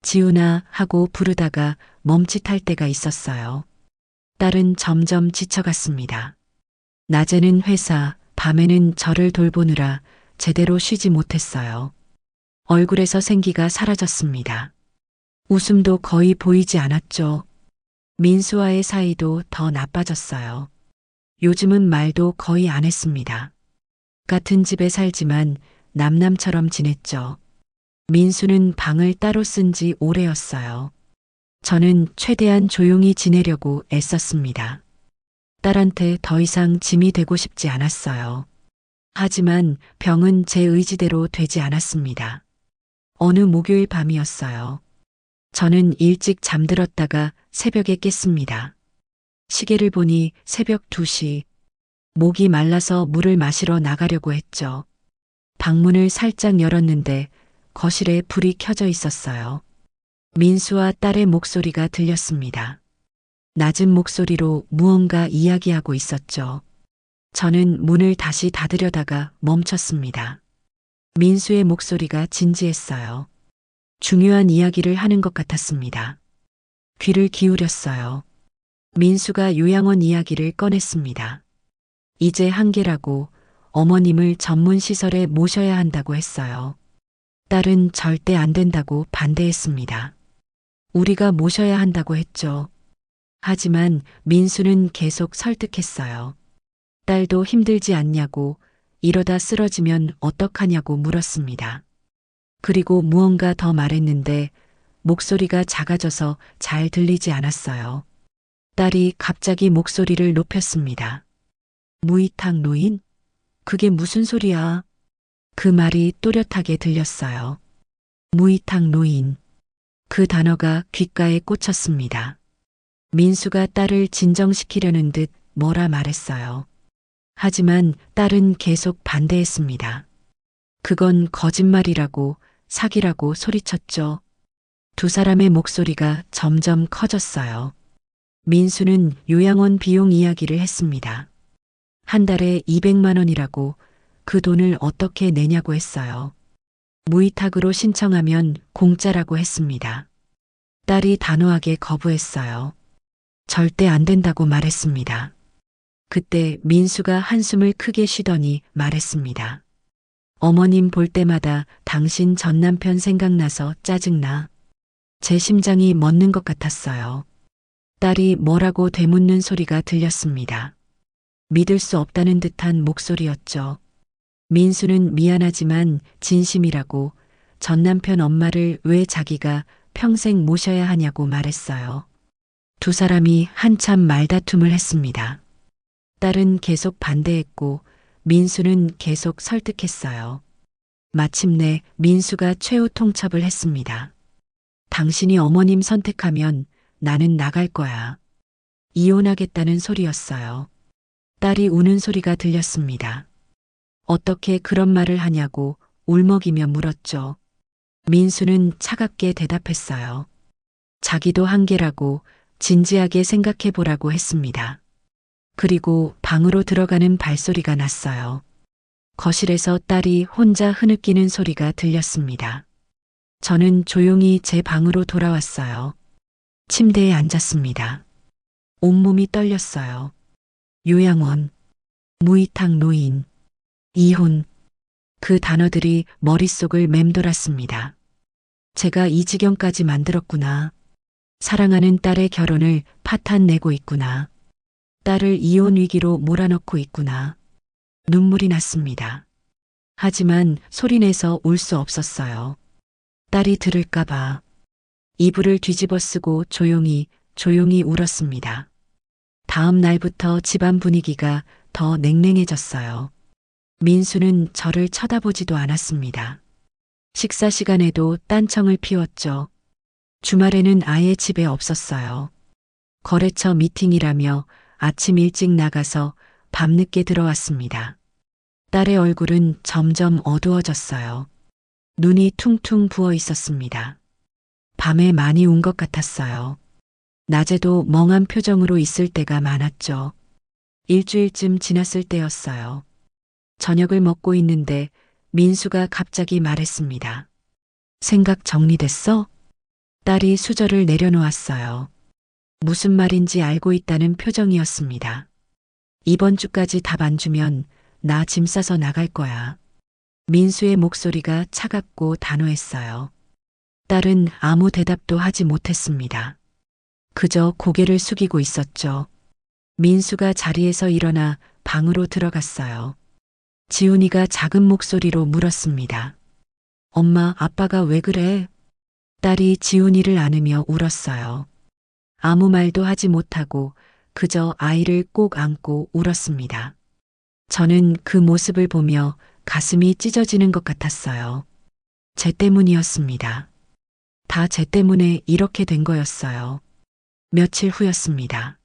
B: 지훈아 하고 부르다가 멈칫할 때가 있었어요. 딸은 점점 지쳐갔습니다. 낮에는 회사, 밤에는 저를 돌보느라 제대로 쉬지 못했어요. 얼굴에서 생기가 사라졌습니다. 웃음도 거의 보이지 않았죠. 민수와의 사이도 더 나빠졌어요. 요즘은 말도 거의 안 했습니다. 같은 집에 살지만 남남처럼 지냈죠. 민수는 방을 따로 쓴 지 오래였어요. 저는 최대한 조용히 지내려고 애썼습니다. 딸한테 더 이상 짐이 되고 싶지 않았어요. 하지만 병은 제 의지대로 되지 않았습니다. 어느 목요일 밤이었어요. 저는 일찍 잠들었다가 새벽에 깼습니다. 시계를 보니 새벽 2시. 목이 말라서 물을 마시러 나가려고 했죠. 방문을 살짝 열었는데 거실에 불이 켜져 있었어요. 민수와 딸의 목소리가 들렸습니다. 낮은 목소리로 무언가 이야기하고 있었죠. 저는 문을 다시 닫으려다가 멈췄습니다. 민수의 목소리가 진지했어요. 중요한 이야기를 하는 것 같았습니다. 귀를 기울였어요. 민수가 요양원 이야기를 꺼냈습니다. 이제 한계라고 어머님을 전문 시설에 모셔야 한다고 했어요. 딸은 절대 안 된다고 반대했습니다. 우리가 모셔야 한다고 했죠. 하지만 민수는 계속 설득했어요. 딸도 힘들지 않냐고, 이러다 쓰러지면 어떡하냐고 물었습니다. 그리고 무언가 더 말했는데 목소리가 작아져서 잘 들리지 않았어요. 딸이 갑자기 목소리를 높였습니다. 무이탁 노인? 그게 무슨 소리야? 그 말이 또렷하게 들렸어요. 무이탁 노인. 그 단어가 귓가에 꽂혔습니다. 민수가 딸을 진정시키려는 듯 뭐라 말했어요. 하지만 딸은 계속 반대했습니다. 그건 거짓말이라고, 사기라고 소리쳤죠. 두 사람의 목소리가 점점 커졌어요. 민수는 요양원 비용 이야기를 했습니다. 한 달에 200만 원이라고, 그 돈을 어떻게 내냐고 했어요. 무이탁으로 신청하면 공짜라고 했습니다. 딸이 단호하게 거부했어요. 절대 안 된다고 말했습니다. 그때 민수가 한숨을 크게 쉬더니 말했습니다. 어머님 볼 때마다 당신 전 남편 생각나서 짜증나. 제 심장이 멎는 것 같았어요. 딸이 뭐라고 되묻는 소리가 들렸습니다. 믿을 수 없다는 듯한 목소리였죠. 민수는 미안하지만 진심이라고, 전 남편 엄마를 왜 자기가 평생 모셔야 하냐고 말했어요. 두 사람이 한참 말다툼을 했습니다. 딸은 계속 반대했고 민수는 계속 설득했어요. 마침내 민수가 최후 통첩을 했습니다. 당신이 어머님 선택하면 나는 나갈 거야. 이혼하겠다는 소리였어요. 딸이 우는 소리가 들렸습니다. 어떻게 그런 말을 하냐고 울먹이며 물었죠. 민수는 차갑게 대답했어요. 자기도 한계라고, 진지하게 생각해 보라고 했습니다. 그리고 방으로 들어가는 발소리가 났어요. 거실에서 딸이 혼자 흐느끼는 소리가 들렸습니다. 저는 조용히 제 방으로 돌아왔어요. 침대에 앉았습니다. 온몸이 떨렸어요. 요양원, 무이탁 노인, 이혼, 그 단어들이 머릿속을 맴돌았습니다. 제가 이 지경까지 만들었구나. 사랑하는 딸의 결혼을 파탄내고 있구나. 딸을 이혼 위기로 몰아넣고 있구나. 눈물이 났습니다. 하지만 소리내서 울 수 없었어요. 딸이 들을까봐. 이불을 뒤집어 쓰고 조용히 울었습니다. 다음 날부터 집안 분위기가 더 냉랭해졌어요. 민수는 저를 쳐다보지도 않았습니다. 식사 시간에도 딴청을 피웠죠. 주말에는 아예 집에 없었어요. 거래처 미팅이라며 아침 일찍 나가서 밤늦게 들어왔습니다. 딸의 얼굴은 점점 어두워졌어요. 눈이 퉁퉁 부어 있었습니다. 밤에 많이 운 것 같았어요. 낮에도 멍한 표정으로 있을 때가 많았죠. 일주일쯤 지났을 때였어요. 저녁을 먹고 있는데 민수가 갑자기 말했습니다. 생각 정리됐어? 딸이 수저를 내려놓았어요. 무슨 말인지 알고 있다는 표정이었습니다. 이번 주까지 답 안 주면 나 짐 싸서 나갈 거야. 민수의 목소리가 차갑고 단호했어요. 딸은 아무 대답도 하지 못했습니다. 그저 고개를 숙이고 있었죠. 민수가 자리에서 일어나 방으로 들어갔어요. 지훈이가 작은 목소리로 물었습니다. 엄마, 아빠가 왜 그래? 딸이 지훈이를 안으며 울었어요. 아무 말도 하지 못하고 그저 아이를 꼭 안고 울었습니다. 저는 그 모습을 보며 가슴이 찢어지는 것 같았어요. 쟤 때문이었습니다. 다 쟤 때문에 이렇게 된 거였어요. 며칠 후였습니다.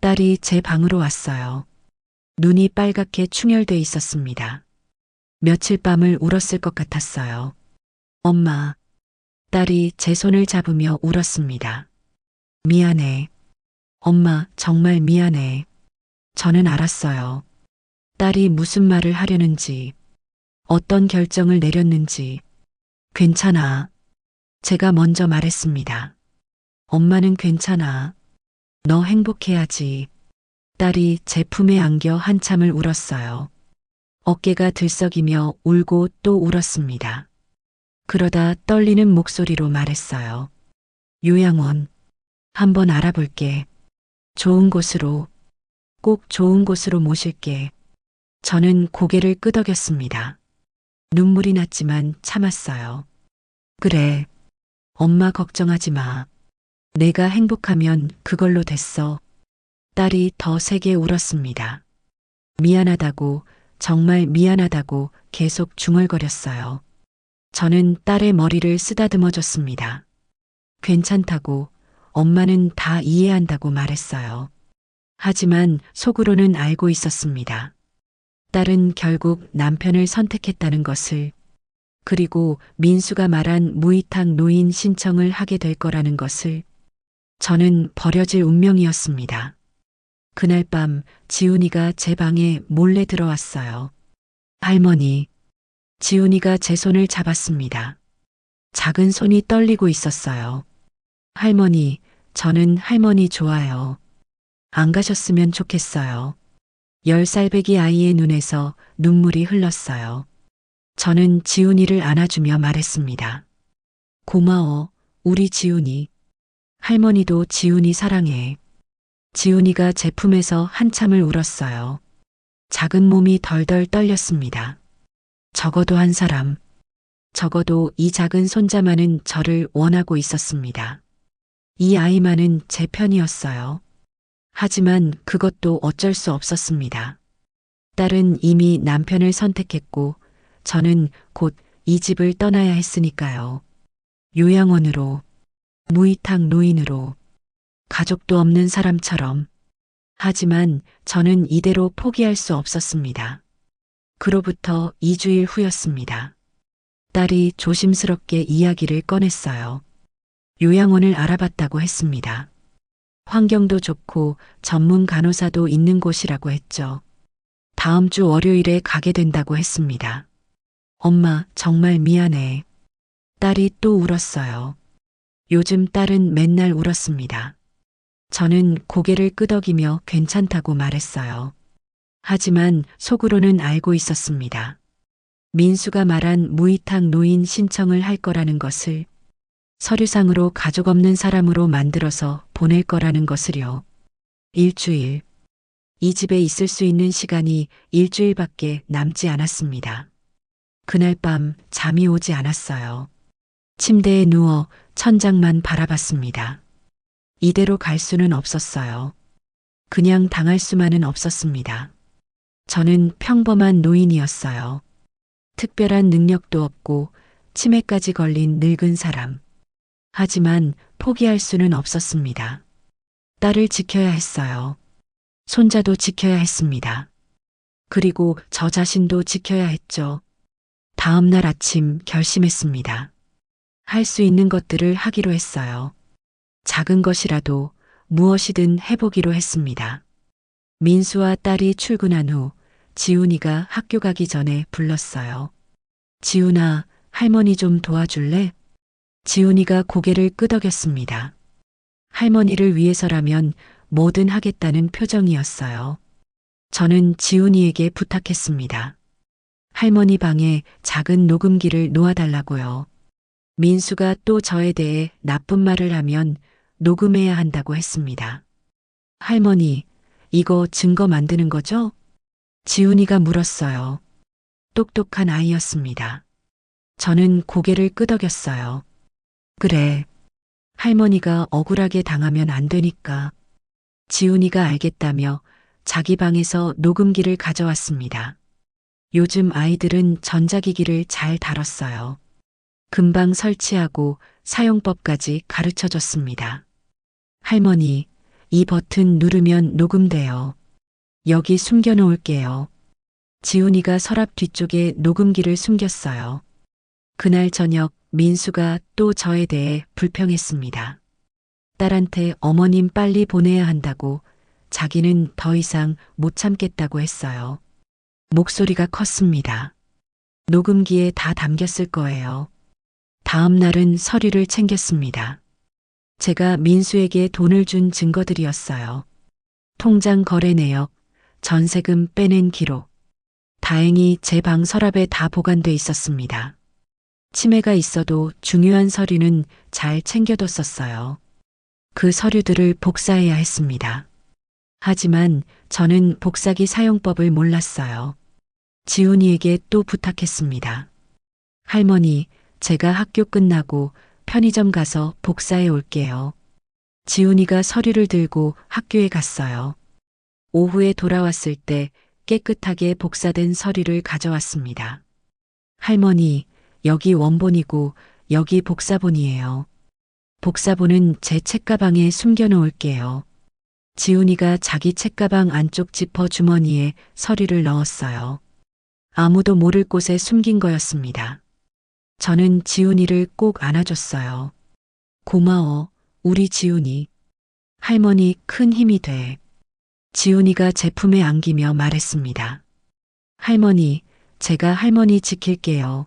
B: 딸이 제 방으로 왔어요. 눈이 빨갛게 충혈돼 있었습니다. 며칠 밤을 울었을 것 같았어요. 엄마. 딸이 제 손을 잡으며 울었습니다. 미안해. 엄마, 정말 미안해. 저는 알았어요. 딸이 무슨 말을 하려는지, 어떤 결정을 내렸는지. 괜찮아. 제가 먼저 말했습니다. 엄마는 괜찮아. 너 행복해야지. 딸이 제 품에 안겨 한참을 울었어요. 어깨가 들썩이며 울고 또 울었습니다. 그러다 떨리는 목소리로 말했어요. 요양원, 한번 알아볼게. 좋은 곳으로, 꼭 좋은 곳으로 모실게. 저는 고개를 끄덕였습니다. 눈물이 났지만 참았어요. 그래, 엄마 걱정하지 마. 내가 행복하면 그걸로 됐어. 딸이 더 세게 울었습니다. 미안하다고, 정말 미안하다고 계속 중얼거렸어요. 저는 딸의 머리를 쓰다듬어 줬습니다. 괜찮다고, 엄마는 다 이해한다고 말했어요. 하지만 속으로는 알고 있었습니다. 딸은 결국 남편을 선택했다는 것을, 그리고 민수가 말한 무이탁 노인 신청을 하게 될 거라는 것을. 저는 버려질 운명이었습니다. 그날 밤 지훈이가 제 방에 몰래 들어왔어요. 할머니, 지훈이가 제 손을 잡았습니다. 작은 손이 떨리고 있었어요. 할머니, 저는 할머니 좋아요. 안 가셨으면 좋겠어요. 10살배기 아이의 눈에서 눈물이 흘렀어요. 저는 지훈이를 안아주며 말했습니다. 고마워, 우리 지훈이. 할머니도 지훈이 사랑해. 지훈이가 제 품에서 한참을 울었어요. 작은 몸이 덜덜 떨렸습니다. 적어도 한 사람, 적어도 이 작은 손자만은 저를 원하고 있었습니다. 이 아이만은 제 편이었어요. 하지만 그것도 어쩔 수 없었습니다. 딸은 이미 남편을 선택했고 저는 곧 이 집을 떠나야 했으니까요. 요양원으로, 무이탁 노인으로, 가족도 없는 사람처럼. 하지만 저는 이대로 포기할 수 없었습니다. 그로부터 2주일 후였습니다. 딸이 조심스럽게 이야기를 꺼냈어요. 요양원을 알아봤다고 했습니다. 환경도 좋고 전문 간호사도 있는 곳이라고 했죠. 다음 주 월요일에 가게 된다고 했습니다. 엄마, 정말 미안해. 딸이 또 울었어요. 요즘 딸은 맨날 울었습니다. 저는 고개를 끄덕이며 괜찮다고 말했어요. 하지만 속으로는 알고 있었습니다. 민수가 말한 무이탁 노인 신청을 할 거라는 것을, 서류상으로 가족 없는 사람으로 만들어서 보낼 거라는 것을요. 일주일. 이 집에 있을 수 있는 시간이 일주일밖에 남지 않았습니다. 그날 밤 잠이 오지 않았어요. 침대에 누워 천장만 바라봤습니다. 이대로 갈 수는 없었어요. 그냥 당할 수만은 없었습니다. 저는 평범한 노인이었어요. 특별한 능력도 없고 치매까지 걸린 늙은 사람. 하지만 포기할 수는 없었습니다. 딸을 지켜야 했어요. 손자도 지켜야 했습니다. 그리고 저 자신도 지켜야 했죠. 다음 날 아침 결심했습니다. 할 수 있는 것들을 하기로 했어요. 작은 것이라도 무엇이든 해보기로 했습니다. 민수와 딸이 출근한 후 지훈이가 학교 가기 전에 불렀어요. 지훈아, 할머니 좀 도와줄래? 지훈이가 고개를 끄덕였습니다. 할머니를 위해서라면 뭐든 하겠다는 표정이었어요. 저는 지훈이에게 부탁했습니다. 할머니 방에 작은 녹음기를 놓아달라고요. 민수가 또 저에 대해 나쁜 말을 하면 녹음해야 한다고 했습니다. 할머니, 이거 증거 만드는 거죠? 지훈이가 물었어요. 똑똑한 아이였습니다. 저는 고개를 끄덕였어요. 그래. 할머니가 억울하게 당하면 안 되니까. 지훈이가 알겠다며 자기 방에서 녹음기를 가져왔습니다. 요즘 아이들은 전자기기를 잘 다뤘어요. 금방 설치하고 사용법까지 가르쳐 줬습니다. 할머니, 이 버튼 누르면 녹음돼요. 여기 숨겨 놓을게요. 지훈이가 서랍 뒤쪽에 녹음기를 숨겼어요. 그날 저녁 민수가 또 저에 대해 불평했습니다. 딸한테 어머님 빨리 보내야 한다고, 자기는 더 이상 못 참겠다고 했어요. 목소리가 컸습니다. 녹음기에 다 담겼을 거예요. 다음 날은 서류를 챙겼습니다. 제가 민수에게 돈을 준 증거들이었어요. 통장 거래 내역, 전세금 빼낸 기록. 다행히 제 방 서랍에 다 보관돼 있었습니다. 치매가 있어도 중요한 서류는 잘 챙겨뒀었어요. 그 서류들을 복사해야 했습니다. 하지만 저는 복사기 사용법을 몰랐어요. 지훈이에게 또 부탁했습니다. 할머니, 제가 학교 끝나고 편의점 가서 복사해 올게요. 지훈이가 서류를 들고 학교에 갔어요. 오후에 돌아왔을 때 깨끗하게 복사된 서류를 가져왔습니다. 할머니, 여기 원본이고 여기 복사본이에요. 복사본은 제 책가방에 숨겨놓을게요. 지훈이가 자기 책가방 안쪽 지퍼 주머니에 서류를 넣었어요. 아무도 모를 곳에 숨긴 거였습니다. 저는 지훈이를 꼭 안아줬어요. 고마워, 우리 지훈이. 할머니 큰 힘이 돼. 지훈이가 제 품에 안기며 말했습니다. 할머니, 제가 할머니 지킬게요.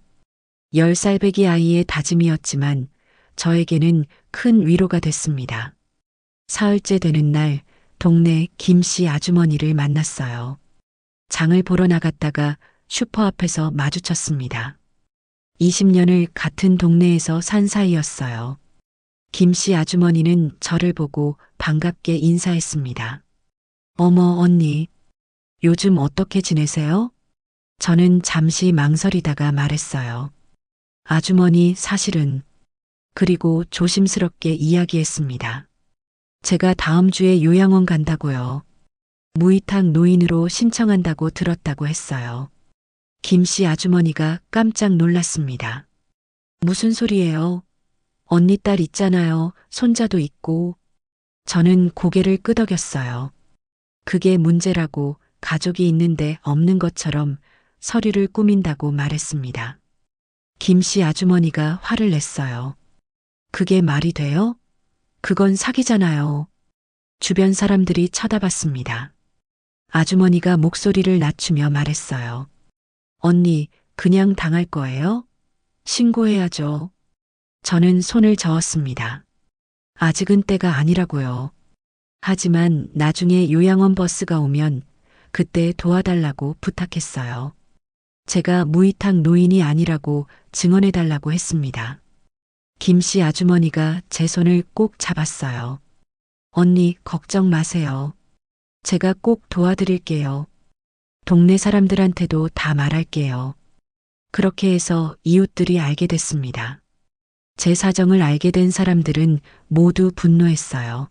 B: 10살 배기 아이의 다짐이었지만 저에게는 큰 위로가 됐습니다. 사흘째 되는 날 동네 김씨 아주머니를 만났어요. 장을 보러 나갔다가 슈퍼 앞에서 마주쳤습니다. 20년을 같은 동네에서 산 사이였어요. 김씨 아주머니는 저를 보고 반갑게 인사했습니다. 어머 언니, 요즘 어떻게 지내세요? 저는 잠시 망설이다가 말했어요. 아주머니 사실은. 그리고 조심스럽게 이야기했습니다. 제가 다음 주에 요양원 간다고요. 무이탁 노인으로 신청한다고 들었다고 했어요. 김씨 아주머니가 깜짝 놀랐습니다. 무슨 소리예요? 언니 딸 있잖아요. 손자도 있고. 저는 고개를 끄덕였어요. 그게 문제라고 가족이 있는데 없는 것처럼 서류를 꾸민다고 말했습니다. 김씨 아주머니가 화를 냈어요. 그게 말이 돼요? 그건 사기잖아요. 주변 사람들이 쳐다봤습니다. 아주머니가 목소리를 낮추며 말했어요. 언니, 그냥 당할 거예요? 신고해야죠. 저는 손을 저었습니다. 아직은 때가 아니라고요. 하지만 나중에 요양원 버스가 오면 그때 도와달라고 부탁했어요. 제가 무이탁 노인이 아니라고 증언해달라고 했습니다. 김씨 아주머니가 제 손을 꼭 잡았어요. 언니, 걱정 마세요. 제가 꼭 도와드릴게요. 동네 사람들한테도 다 말할게요. 그렇게 해서 이웃들이 알게 됐습니다. 제 사정을 알게 된 사람들은 모두 분노했어요.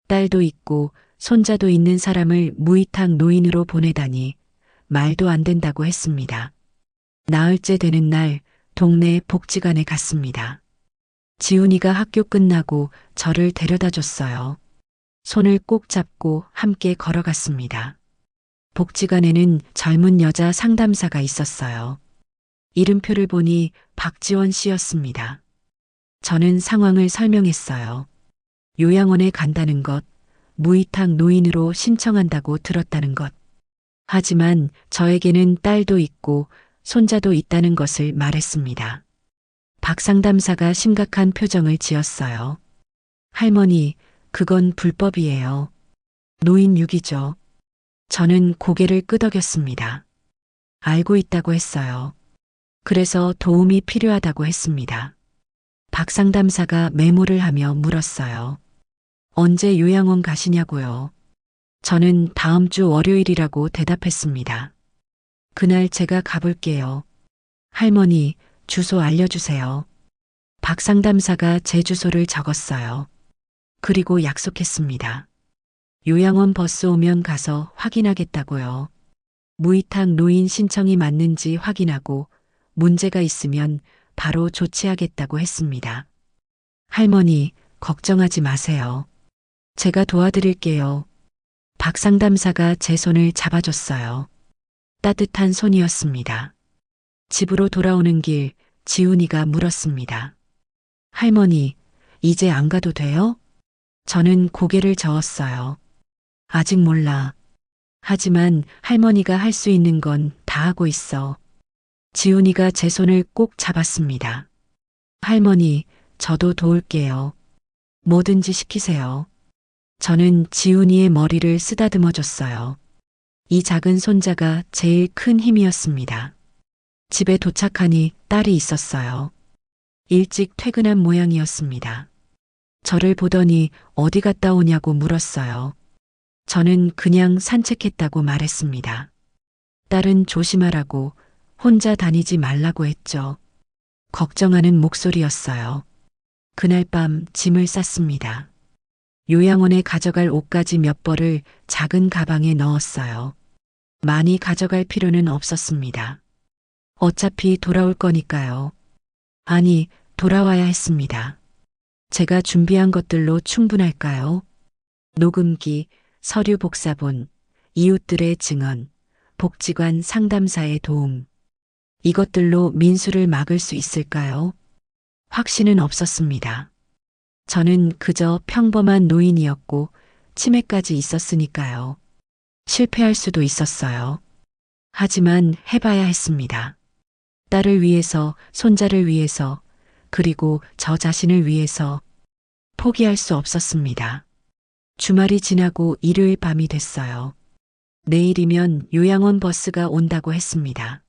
B: 딸도 있고 손자도 있는 사람을 무이탁 노인으로 보내다니 말도 안 된다고 했습니다. 나흘째 되는 날 동네 복지관에 갔습니다. 지훈이가 학교 끝나고 저를 데려다 줬어요. 손을 꼭 잡고 함께 걸어갔습니다. 복지관에는 젊은 여자 상담사가 있었어요. 이름표를 보니 박지원 씨였습니다. 저는 상황을 설명했어요. 요양원에 간다는 것, 무이탁 노인으로 신청한다고 들었다는 것. 하지만 저에게는 딸도 있고 손자도 있다는 것을 말했습니다. 박 상담사가 심각한 표정을 지었어요. 할머니, 그건 불법이에요. 노인 유기죠. 저는 고개를 끄덕였습니다. 알고 있다고 했어요. 그래서 도움이 필요하다고 했습니다. 박 상담사가 메모를 하며 물었어요. 언제 요양원 가시냐고요. 저는 다음 주 월요일이라고 대답했습니다. 그날 제가 가볼게요. 할머니, 주소 알려주세요. 박 상담사가 제 주소를 적었어요. 그리고 약속했습니다. 요양원 버스 오면 가서 확인하겠다고요. 무이탁 노인 신청이 맞는지 확인하고 문제가 있으면 바로 조치하겠다고 했습니다. 할머니, 걱정하지 마세요. 제가 도와드릴게요. 박 상담사가 제 손을 잡아줬어요. 따뜻한 손이었습니다. 집으로 돌아오는 길 지훈이가 물었습니다. 할머니, 이제 안 가도 돼요? 저는 고개를 저었어요. 아직 몰라. 하지만 할머니가 할 수 있는 건 다 하고 있어. 지훈이가 제 손을 꼭 잡았습니다. 할머니, 저도 도울게요. 뭐든지 시키세요. 저는 지훈이의 머리를 쓰다듬어 줬어요. 이 작은 손자가 제일 큰 힘이었습니다. 집에 도착하니 딸이 있었어요. 일찍 퇴근한 모양이었습니다. 저를 보더니 어디 갔다 오냐고 물었어요. 저는 그냥 산책했다고 말했습니다. 딸은 조심하라고, 혼자 다니지 말라고 했죠. 걱정하는 목소리였어요. 그날 밤 짐을 쌌습니다. 요양원에 가져갈 옷가지 몇 벌을 작은 가방에 넣었어요. 많이 가져갈 필요는 없었습니다. 어차피 돌아올 거니까요. 아니, 돌아와야 했습니다. 제가 준비한 것들로 충분할까요? 녹음기, 서류 복사본, 이웃들의 증언, 복지관 상담사의 도움. 이것들로 민수를 막을 수 있을까요? 확신은 없었습니다. 저는 그저 평범한 노인이었고 치매까지 있었으니까요. 실패할 수도 있었어요. 하지만 해봐야 했습니다. 딸을 위해서, 손자를 위해서, 그리고 저 자신을 위해서 포기할 수 없었습니다. 주말이 지나고 일요일 밤이 됐어요. 내일이면 요양원 버스가 온다고 했습니다.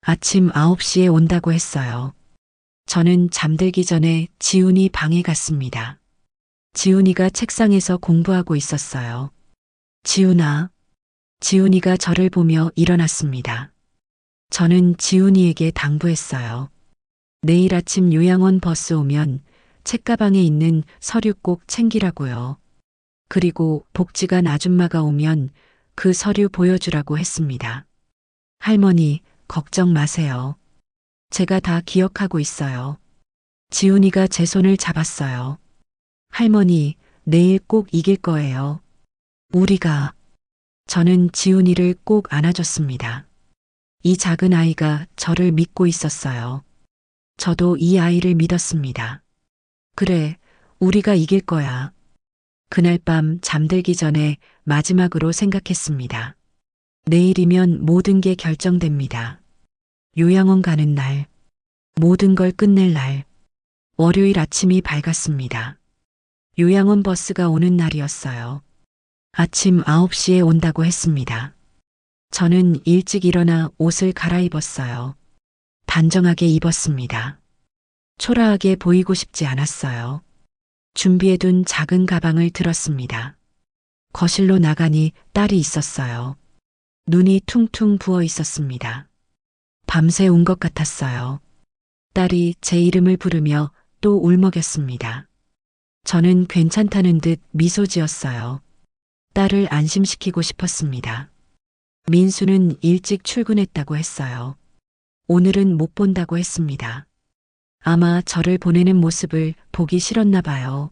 B: 아침 9시에 온다고 했어요. 저는 잠들기 전에 지훈이 방에 갔습니다. 지훈이가 책상에서 공부하고 있었어요. 지훈아. 지훈이가 저를 보며 일어났습니다. 저는 지훈이에게 당부했어요. 내일 아침 요양원 버스 오면 책가방에 있는 서류 꼭 챙기라고요. 그리고 복지관 아줌마가 오면 그 서류 보여주라고 했습니다. 할머니, 걱정 마세요. 제가 다 기억하고 있어요. 지훈이가 제 손을 잡았어요. 할머니, 내일 꼭 이길 거예요. 우리가. 저는 지훈이를 꼭 안아줬습니다. 이 작은 아이가 저를 믿고 있었어요. 저도 이 아이를 믿었습니다. 그래, 우리가 이길 거야. 그날 밤 잠들기 전에 마지막으로 생각했습니다. 내일이면 모든 게 결정됩니다. 요양원 가는 날, 모든 걸 끝낼 날, 월요일 아침이 밝았습니다. 요양원 버스가 오는 날이었어요. 아침 9시에 온다고 했습니다. 저는 일찍 일어나 옷을 갈아입었어요. 단정하게 입었습니다. 초라하게 보이고 싶지 않았어요. 준비해둔 작은 가방을 들었습니다. 거실로 나가니 딸이 있었어요. 눈이 퉁퉁 부어 있었습니다. 밤새 운 것 같았어요. 딸이 제 이름을 부르며 또 울먹였습니다. 저는 괜찮다는 듯 미소 지었어요. 딸을 안심시키고 싶었습니다. 민수는 일찍 출근했다고 했어요. 오늘은 못 본다고 했습니다. 아마 저를 보내는 모습을 보기 싫었나 봐요.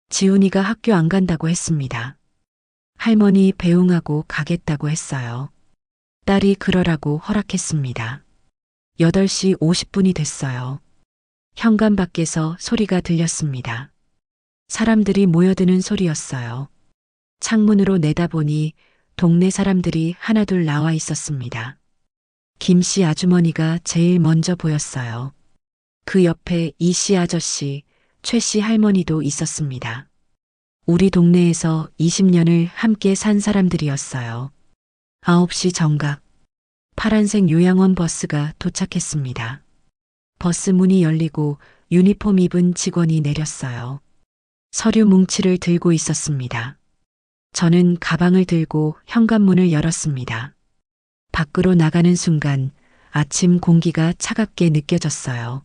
B: 지훈이가 학교 안 간다고 했습니다. 할머니 배웅하고 가겠다고 했어요. 딸이 그러라고 허락했습니다. 8시 50분이 됐어요. 현관 밖에서 소리가 들렸습니다. 사람들이 모여드는 소리였어요. 창문으로 내다보니 동네 사람들이 하나둘 나와 있었습니다. 김씨 아주머니가 제일 먼저 보였어요. 그 옆에 이씨 아저씨, 최씨 할머니도 있었습니다. 우리 동네에서 20년을 함께 산 사람들이었어요. 9시 정각, 파란색 요양원 버스가 도착했습니다. 버스 문이 열리고 유니폼 입은 직원이 내렸어요. 서류 뭉치를 들고 있었습니다. 저는 가방을 들고 현관문을 열었습니다. 밖으로 나가는 순간 아침 공기가 차갑게 느껴졌어요.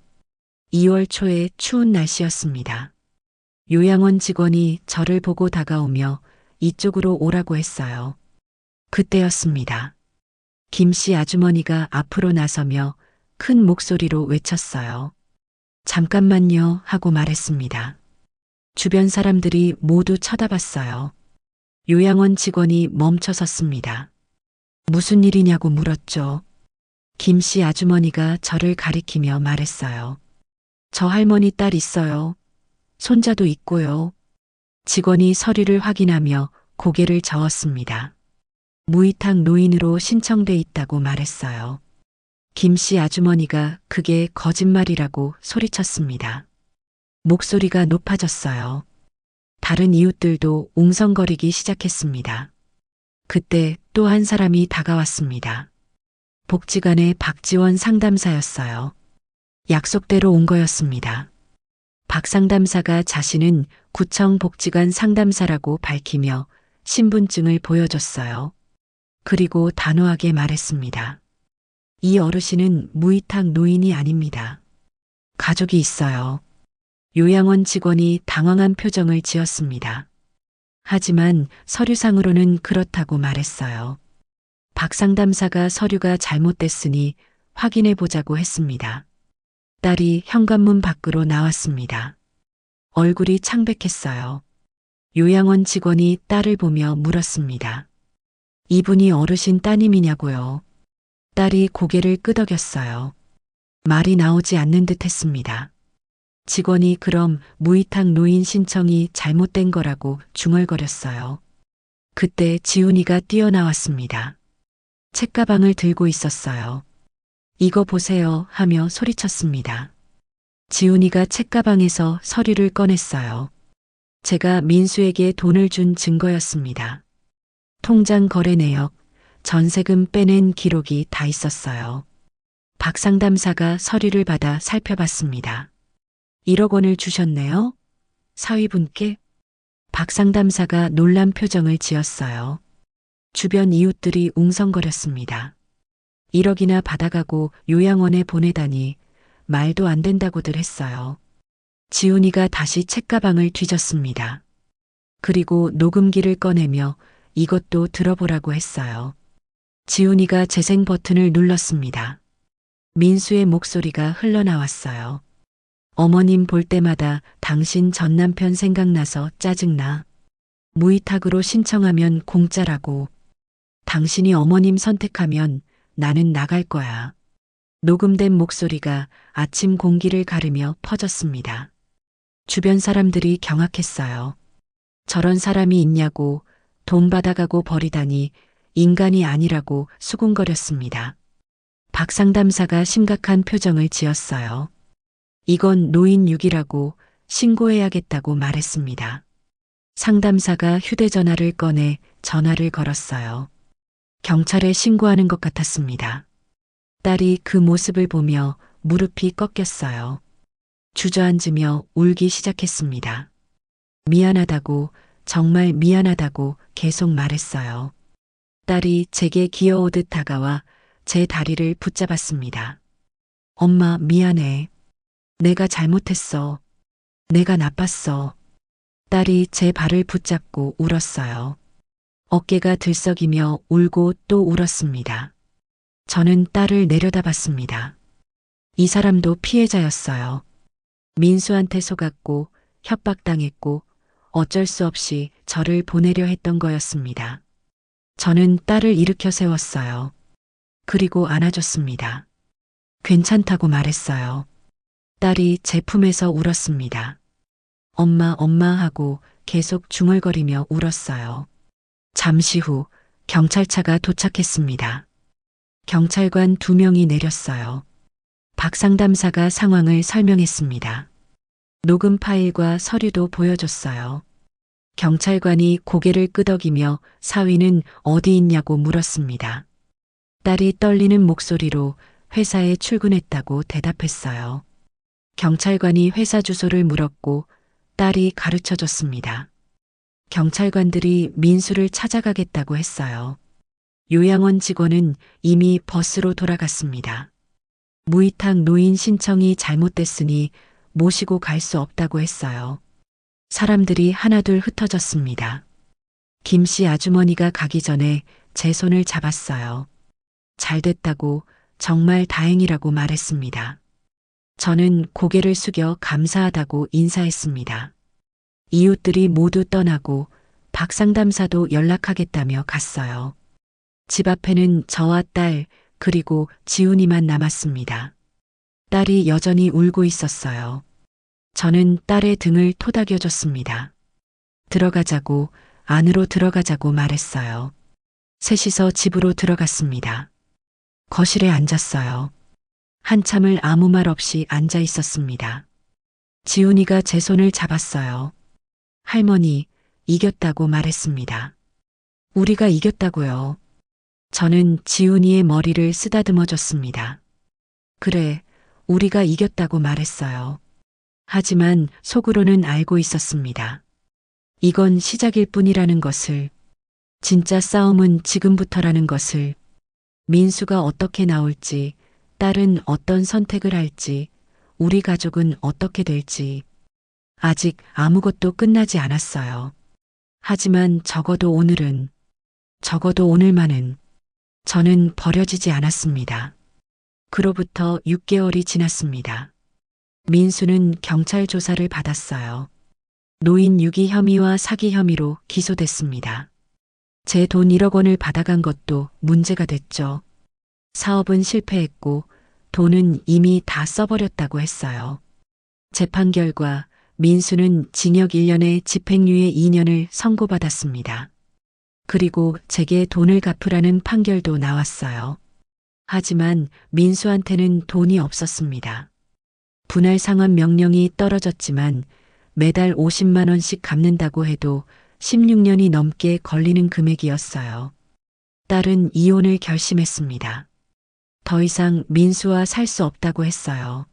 B: 2월 초의 추운 날씨였습니다. 요양원 직원이 저를 보고 다가오며 이쪽으로 오라고 했어요. 그때였습니다. 김씨 아주머니가 앞으로 나서며 큰 목소리로 외쳤어요. 잠깐만요 하고 말했습니다. 주변 사람들이 모두 쳐다봤어요. 요양원 직원이 멈춰섰습니다. 무슨 일이냐고 물었죠. 김씨 아주머니가 저를 가리키며 말했어요. 저 할머니 딸 있어요. 손자도 있고요. 직원이 서류를 확인하며 고개를 저었습니다. 무이탁 노인으로 신청돼 있다고 말했어요. 김씨 아주머니가 그게 거짓말이라고 소리쳤습니다. 목소리가 높아졌어요. 다른 이웃들도 웅성거리기 시작했습니다. 그때 또 한 사람이 다가왔습니다. 복지관의 박지원 상담사였어요. 약속대로 온 거였습니다. 박 상담사가 자신은 구청 복지관 상담사라고 밝히며 신분증을 보여줬어요. 그리고 단호하게 말했습니다. 이 어르신은 무위탁 노인이 아닙니다. 가족이 있어요. 요양원 직원이 당황한 표정을 지었습니다. 하지만 서류상으로는 그렇다고 말했어요. 박 상담사가 서류가 잘못됐으니 확인해 보자고 했습니다. 딸이 현관문 밖으로 나왔습니다. 얼굴이 창백했어요. 요양원 직원이 딸을 보며 물었습니다. 이분이 어르신 따님이냐고요. 딸이 고개를 끄덕였어요. 말이 나오지 않는 듯 했습니다. 직원이 그럼 무위탁 노인 신청이 잘못된 거라고 중얼거렸어요. 그때 지훈이가 뛰어나왔습니다. 책가방을 들고 있었어요. 이거 보세요 하며 소리쳤습니다. 지훈이가 책가방에서 서류를 꺼냈어요. 제가 민수에게 돈을 준 증거였습니다. 통장 거래 내역, 전세금 빼낸 기록이 다 있었어요. 박 상담사가 서류를 받아 살펴봤습니다. 1억 원을 주셨네요? 사위분께? 박 상담사가 놀란 표정을 지었어요. 주변 이웃들이 웅성거렸습니다. 1억이나 받아가고 요양원에 보내다니 말도 안 된다고들 했어요. 지훈이가 다시 책가방을 뒤졌습니다. 그리고 녹음기를 꺼내며 이것도 들어보라고 했어요. 지훈이가 재생 버튼을 눌렀습니다. 민수의 목소리가 흘러나왔어요. 어머님 볼 때마다 당신 전 남편 생각나서 짜증나. 무위탁으로 신청하면 공짜라고. 당신이 어머님 선택하면 나는 나갈 거야. 녹음된 목소리가 아침 공기를 가르며 퍼졌습니다. 주변 사람들이 경악했어요. 저런 사람이 있냐고, 돈 받아가고 버리다니 인간이 아니라고 수군거렸습니다. 박 상담사가 심각한 표정을 지었어요. 이건 노인 유기라고 신고해야겠다고 말했습니다. 상담사가 휴대전화를 꺼내 전화를 걸었어요. 경찰에 신고하는 것 같았습니다. 딸이 그 모습을 보며 무릎이 꺾였어요. 주저앉으며 울기 시작했습니다. 미안하다고, 정말 미안하다고 계속 말했어요. 딸이 제게 기어오듯 다가와 제 다리를 붙잡았습니다. 엄마, 미안해. 내가 잘못했어. 내가 나빴어. 딸이 제 발을 붙잡고 울었어요. 어깨가 들썩이며 울고 또 울었습니다. 저는 딸을 내려다봤습니다. 이 사람도 피해자였어요. 민수한테 속았고 협박당했고 어쩔 수 없이 저를 보내려 했던 거였습니다. 저는 딸을 일으켜 세웠어요. 그리고 안아줬습니다. 괜찮다고 말했어요. 딸이 제 품에서 울었습니다. 엄마, 엄마 하고 계속 중얼거리며 울었어요. 잠시 후 경찰차가 도착했습니다. 경찰관 2명이 내렸어요. 박 상담사가 상황을 설명했습니다. 녹음 파일과 서류도 보여줬어요. 경찰관이 고개를 끄덕이며 사위는 어디 있냐고 물었습니다. 딸이 떨리는 목소리로 회사에 출근했다고 대답했어요. 경찰관이 회사 주소를 물었고 딸이 가르쳐줬습니다. 경찰관들이 민수를 찾아가겠다고 했어요. 요양원 직원은 이미 버스로 돌아갔습니다. 무위탁 노인 신청이 잘못됐으니 모시고 갈 수 없다고 했어요. 사람들이 하나둘 흩어졌습니다. 김 씨 아주머니가 가기 전에 제 손을 잡았어요. 잘 됐다고, 정말 다행이라고 말했습니다. 저는 고개를 숙여 감사하다고 인사했습니다. 이웃들이 모두 떠나고 박 상담사도 연락하겠다며 갔어요. 집 앞에는 저와 딸, 그리고 지훈이만 남았습니다. 딸이 여전히 울고 있었어요. 저는 딸의 등을 토닥여줬습니다. 들어가자고, 안으로 들어가자고 말했어요. 셋이서 집으로 들어갔습니다. 거실에 앉았어요. 한참을 아무 말 없이 앉아 있었습니다. 지훈이가 제 손을 잡았어요. 할머니, 이겼다고 말했습니다. 우리가 이겼다고요. 저는 지훈이의 머리를 쓰다듬어 줬습니다. 그래, 우리가 이겼다고 말했어요. 하지만 속으로는 알고 있었습니다. 이건 시작일 뿐이라는 것을, 진짜 싸움은 지금부터라는 것을, 민수가 어떻게 나올지, 딸은 어떤 선택을 할지, 우리 가족은 어떻게 될지, 아직 아무것도 끝나지 않았어요. 하지만 적어도 오늘은, 적어도 오늘만은 저는 버려지지 않았습니다. 그로부터 6개월이 지났습니다. 민수는 경찰 조사를 받았어요. 노인 유기 혐의와 사기 혐의로 기소됐습니다. 제 돈 1억 원을 받아간 것도 문제가 됐죠. 사업은 실패했고 돈은 이미 다 써버렸다고 했어요. 재판 결과 민수는 징역 1년에 집행유예 2년을 선고받았습니다. 그리고 제게 돈을 갚으라는 판결도 나왔어요. 하지만 민수한테는 돈이 없었습니다. 분할 상환 명령이 떨어졌지만 매달 50만 원씩 갚는다고 해도 16년이 넘게 걸리는 금액이었어요. 딸은 이혼을 결심했습니다. 더 이상 민수와 살 수 없다고 했어요.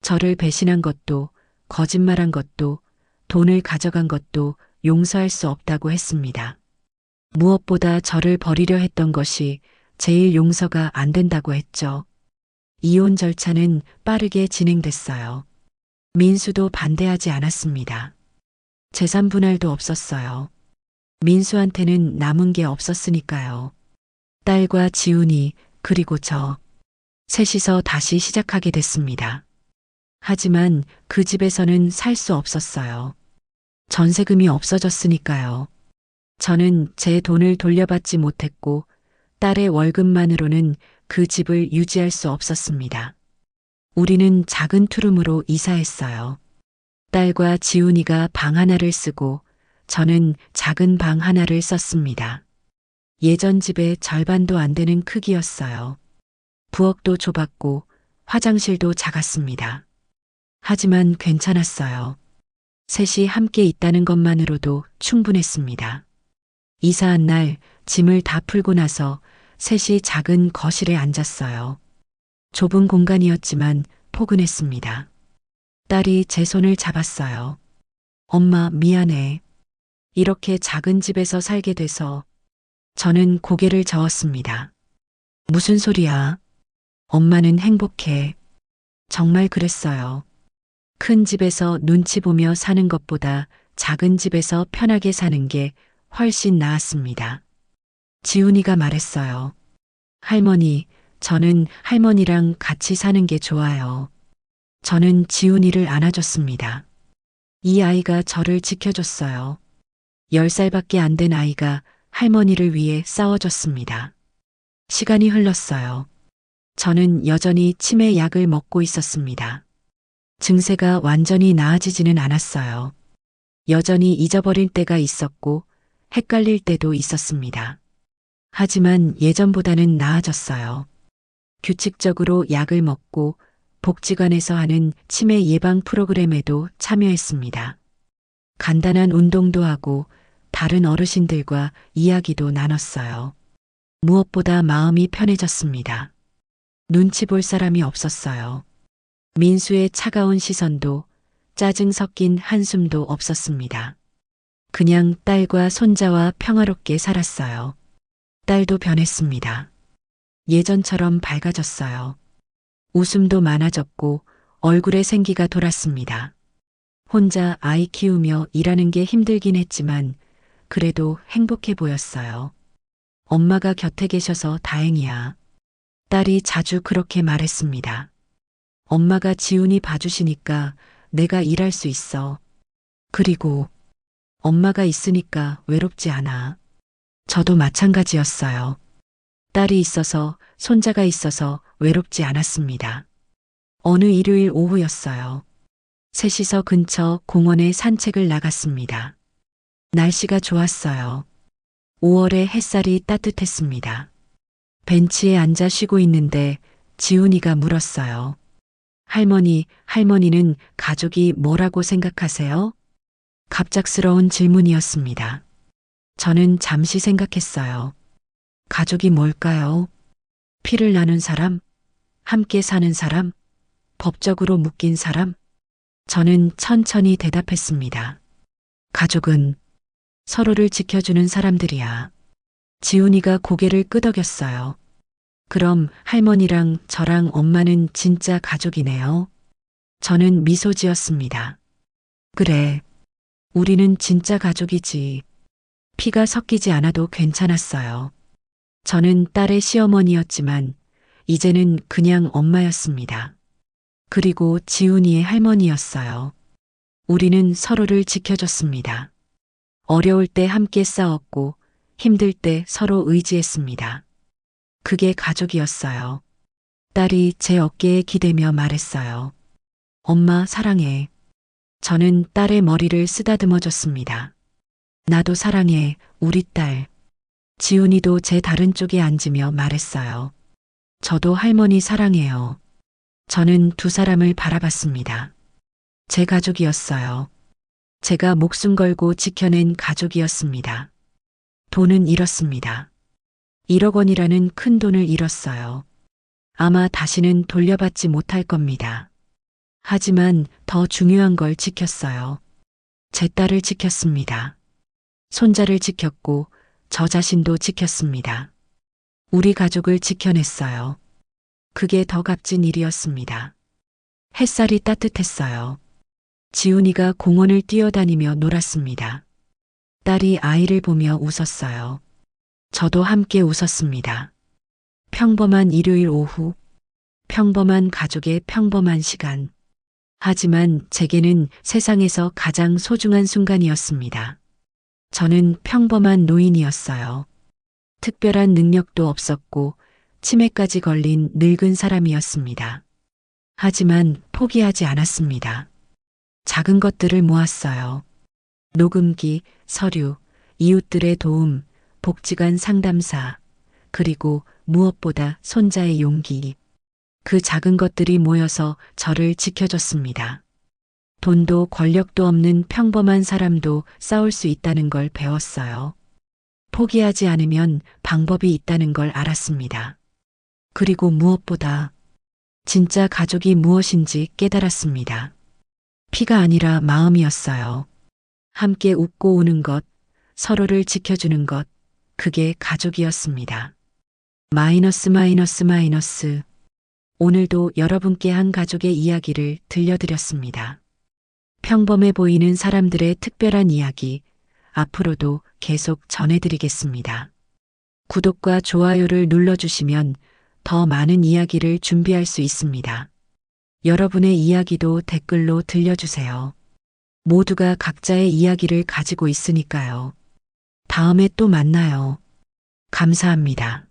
B: 저를 배신한 것도, 거짓말한 것도, 돈을 가져간 것도 용서할 수 없다고 했습니다. 무엇보다 저를 버리려 했던 것이 제일 용서가 안 된다고 했죠. 이혼 절차는 빠르게 진행됐어요. 민수도 반대하지 않았습니다. 재산 분할도 없었어요. 민수한테는 남은 게 없었으니까요. 딸과 지훈이 그리고 저 셋이서 다시 시작하게 됐습니다. 하지만 그 집에서는 살 수 없었어요. 전세금이 없어졌으니까요. 저는 제 돈을 돌려받지 못했고 딸의 월급만으로는 그 집을 유지할 수 없었습니다. 우리는 작은 투룸으로 이사했어요. 딸과 지훈이가 방 하나를 쓰고 저는 작은 방 하나를 썼습니다. 예전 집의 절반도 안 되는 크기였어요. 부엌도 좁았고 화장실도 작았습니다. 하지만 괜찮았어요. 셋이 함께 있다는 것만으로도 충분했습니다. 이사한 날 짐을 다 풀고 나서 셋이 작은 거실에 앉았어요. 좁은 공간이었지만 포근했습니다. 딸이 제 손을 잡았어요. 엄마, 미안해. 이렇게 작은 집에서 살게 돼서. 저는 고개를 저었습니다. 무슨 소리야? 엄마는 행복해. 정말 그랬어요. 큰 집에서 눈치 보며 사는 것보다 작은 집에서 편하게 사는 게 훨씬 나았습니다. 지훈이가 말했어요. 할머니, 저는 할머니랑 같이 사는 게 좋아요. 저는 지훈이를 안아줬습니다. 이 아이가 저를 지켜줬어요. 10살밖에 안 된 아이가 할머니를 위해 싸워줬습니다. 시간이 흘렀어요. 저는 여전히 치매 약을 먹고 있었습니다. 증세가 완전히 나아지지는 않았어요. 여전히 잊어버릴 때가 있었고 헷갈릴 때도 있었습니다. 하지만 예전보다는 나아졌어요. 규칙적으로 약을 먹고 복지관에서 하는 치매 예방 프로그램에도 참여했습니다. 간단한 운동도 하고 다른 어르신들과 이야기도 나눴어요. 무엇보다 마음이 편해졌습니다. 눈치 볼 사람이 없었어요. 민수의 차가운 시선도 짜증 섞인 한숨도 없었습니다. 그냥 딸과 손자와 평화롭게 살았어요. 딸도 변했습니다. 예전처럼 밝아졌어요. 웃음도 많아졌고 얼굴에 생기가 돌았습니다. 혼자 아이 키우며 일하는 게 힘들긴 했지만 그래도 행복해 보였어요. 엄마가 곁에 계셔서 다행이야. 딸이 자주 그렇게 말했습니다. 엄마가 지훈이 봐주시니까 내가 일할 수 있어. 그리고 엄마가 있으니까 외롭지 않아. 저도 마찬가지였어요. 딸이 있어서, 손자가 있어서 외롭지 않았습니다. 어느 일요일 오후였어요. 셋이서 근처 공원에 산책을 나갔습니다. 날씨가 좋았어요. 5월의 햇살이 따뜻했습니다. 벤치에 앉아 쉬고 있는데 지훈이가 물었어요. 할머니는 가족이 뭐라고 생각하세요? 갑작스러운 질문이었습니다. 저는 잠시 생각했어요. 가족이 뭘까요? 피를 나눈 사람? 함께 사는 사람? 법적으로 묶인 사람? 저는 천천히 대답했습니다. 가족은 서로를 지켜주는 사람들이야. 지훈이가 고개를 끄덕였어요. 그럼 할머니랑 저랑 엄마는 진짜 가족이네요. 저는 미소 지었습니다. 그래. 우리는 진짜 가족이지. 피가 섞이지 않아도 괜찮았어요. 저는 딸의 시어머니였지만 이제는 그냥 엄마였습니다. 그리고 지훈이의 할머니였어요. 우리는 서로를 지켜줬습니다. 어려울 때 함께 싸웠고 힘들 때 서로 의지했습니다. 그게 가족이었어요. 딸이 제 어깨에 기대며 말했어요. 엄마 사랑해. 저는 딸의 머리를 쓰다듬어 줬습니다. 나도 사랑해, 우리 딸. 지훈이도 제 다른 쪽에 앉으며 말했어요. 저도 할머니 사랑해요. 저는 두 사람을 바라봤습니다. 제 가족이었어요. 제가 목숨 걸고 지켜낸 가족이었습니다. 돈은 잃었습니다. 1억 원이라는 큰 돈을 잃었어요. 아마 다시는 돌려받지 못할 겁니다. 하지만 더 중요한 걸 지켰어요. 제 딸을 지켰습니다. 손자를 지켰고 저 자신도 지켰습니다. 우리 가족을 지켜냈어요. 그게 더 값진 일이었습니다. 햇살이 따뜻했어요. 지훈이가 공원을 뛰어다니며 놀았습니다. 딸이 아이를 보며 웃었어요. 저도 함께 웃었습니다. 평범한 일요일 오후, 평범한 가족의 평범한 시간. 하지만 제게는 세상에서 가장 소중한 순간이었습니다. 저는 평범한 노인이었어요. 특별한 능력도 없었고 치매까지 걸린 늙은 사람이었습니다. 하지만 포기하지 않았습니다. 작은 것들을 모았어요. 녹음기, 서류, 이웃들의 도움, 복지관 상담사, 그리고 무엇보다 손자의 용기. 그 작은 것들이 모여서 저를 지켜줬습니다. 돈도 권력도 없는 평범한 사람도 싸울 수 있다는 걸 배웠어요. 포기하지 않으면 방법이 있다는 걸 알았습니다. 그리고 무엇보다 진짜 가족이 무엇인지 깨달았습니다. 피가 아니라 마음이었어요. 함께 웃고 우는 것, 서로를 지켜주는 것, 그게 가족이었습니다. 마이너스 마이너스 마이너스. 오늘도 여러분께 한 가족의 이야기를 들려드렸습니다. 평범해 보이는 사람들의 특별한 이야기, 앞으로도 계속 전해드리겠습니다. 구독과 좋아요를 눌러주시면 더 많은 이야기를 준비할 수 있습니다. 여러분의 이야기도 댓글로 들려주세요. 모두가 각자의 이야기를 가지고 있으니까요. 다음에 또 만나요. 감사합니다.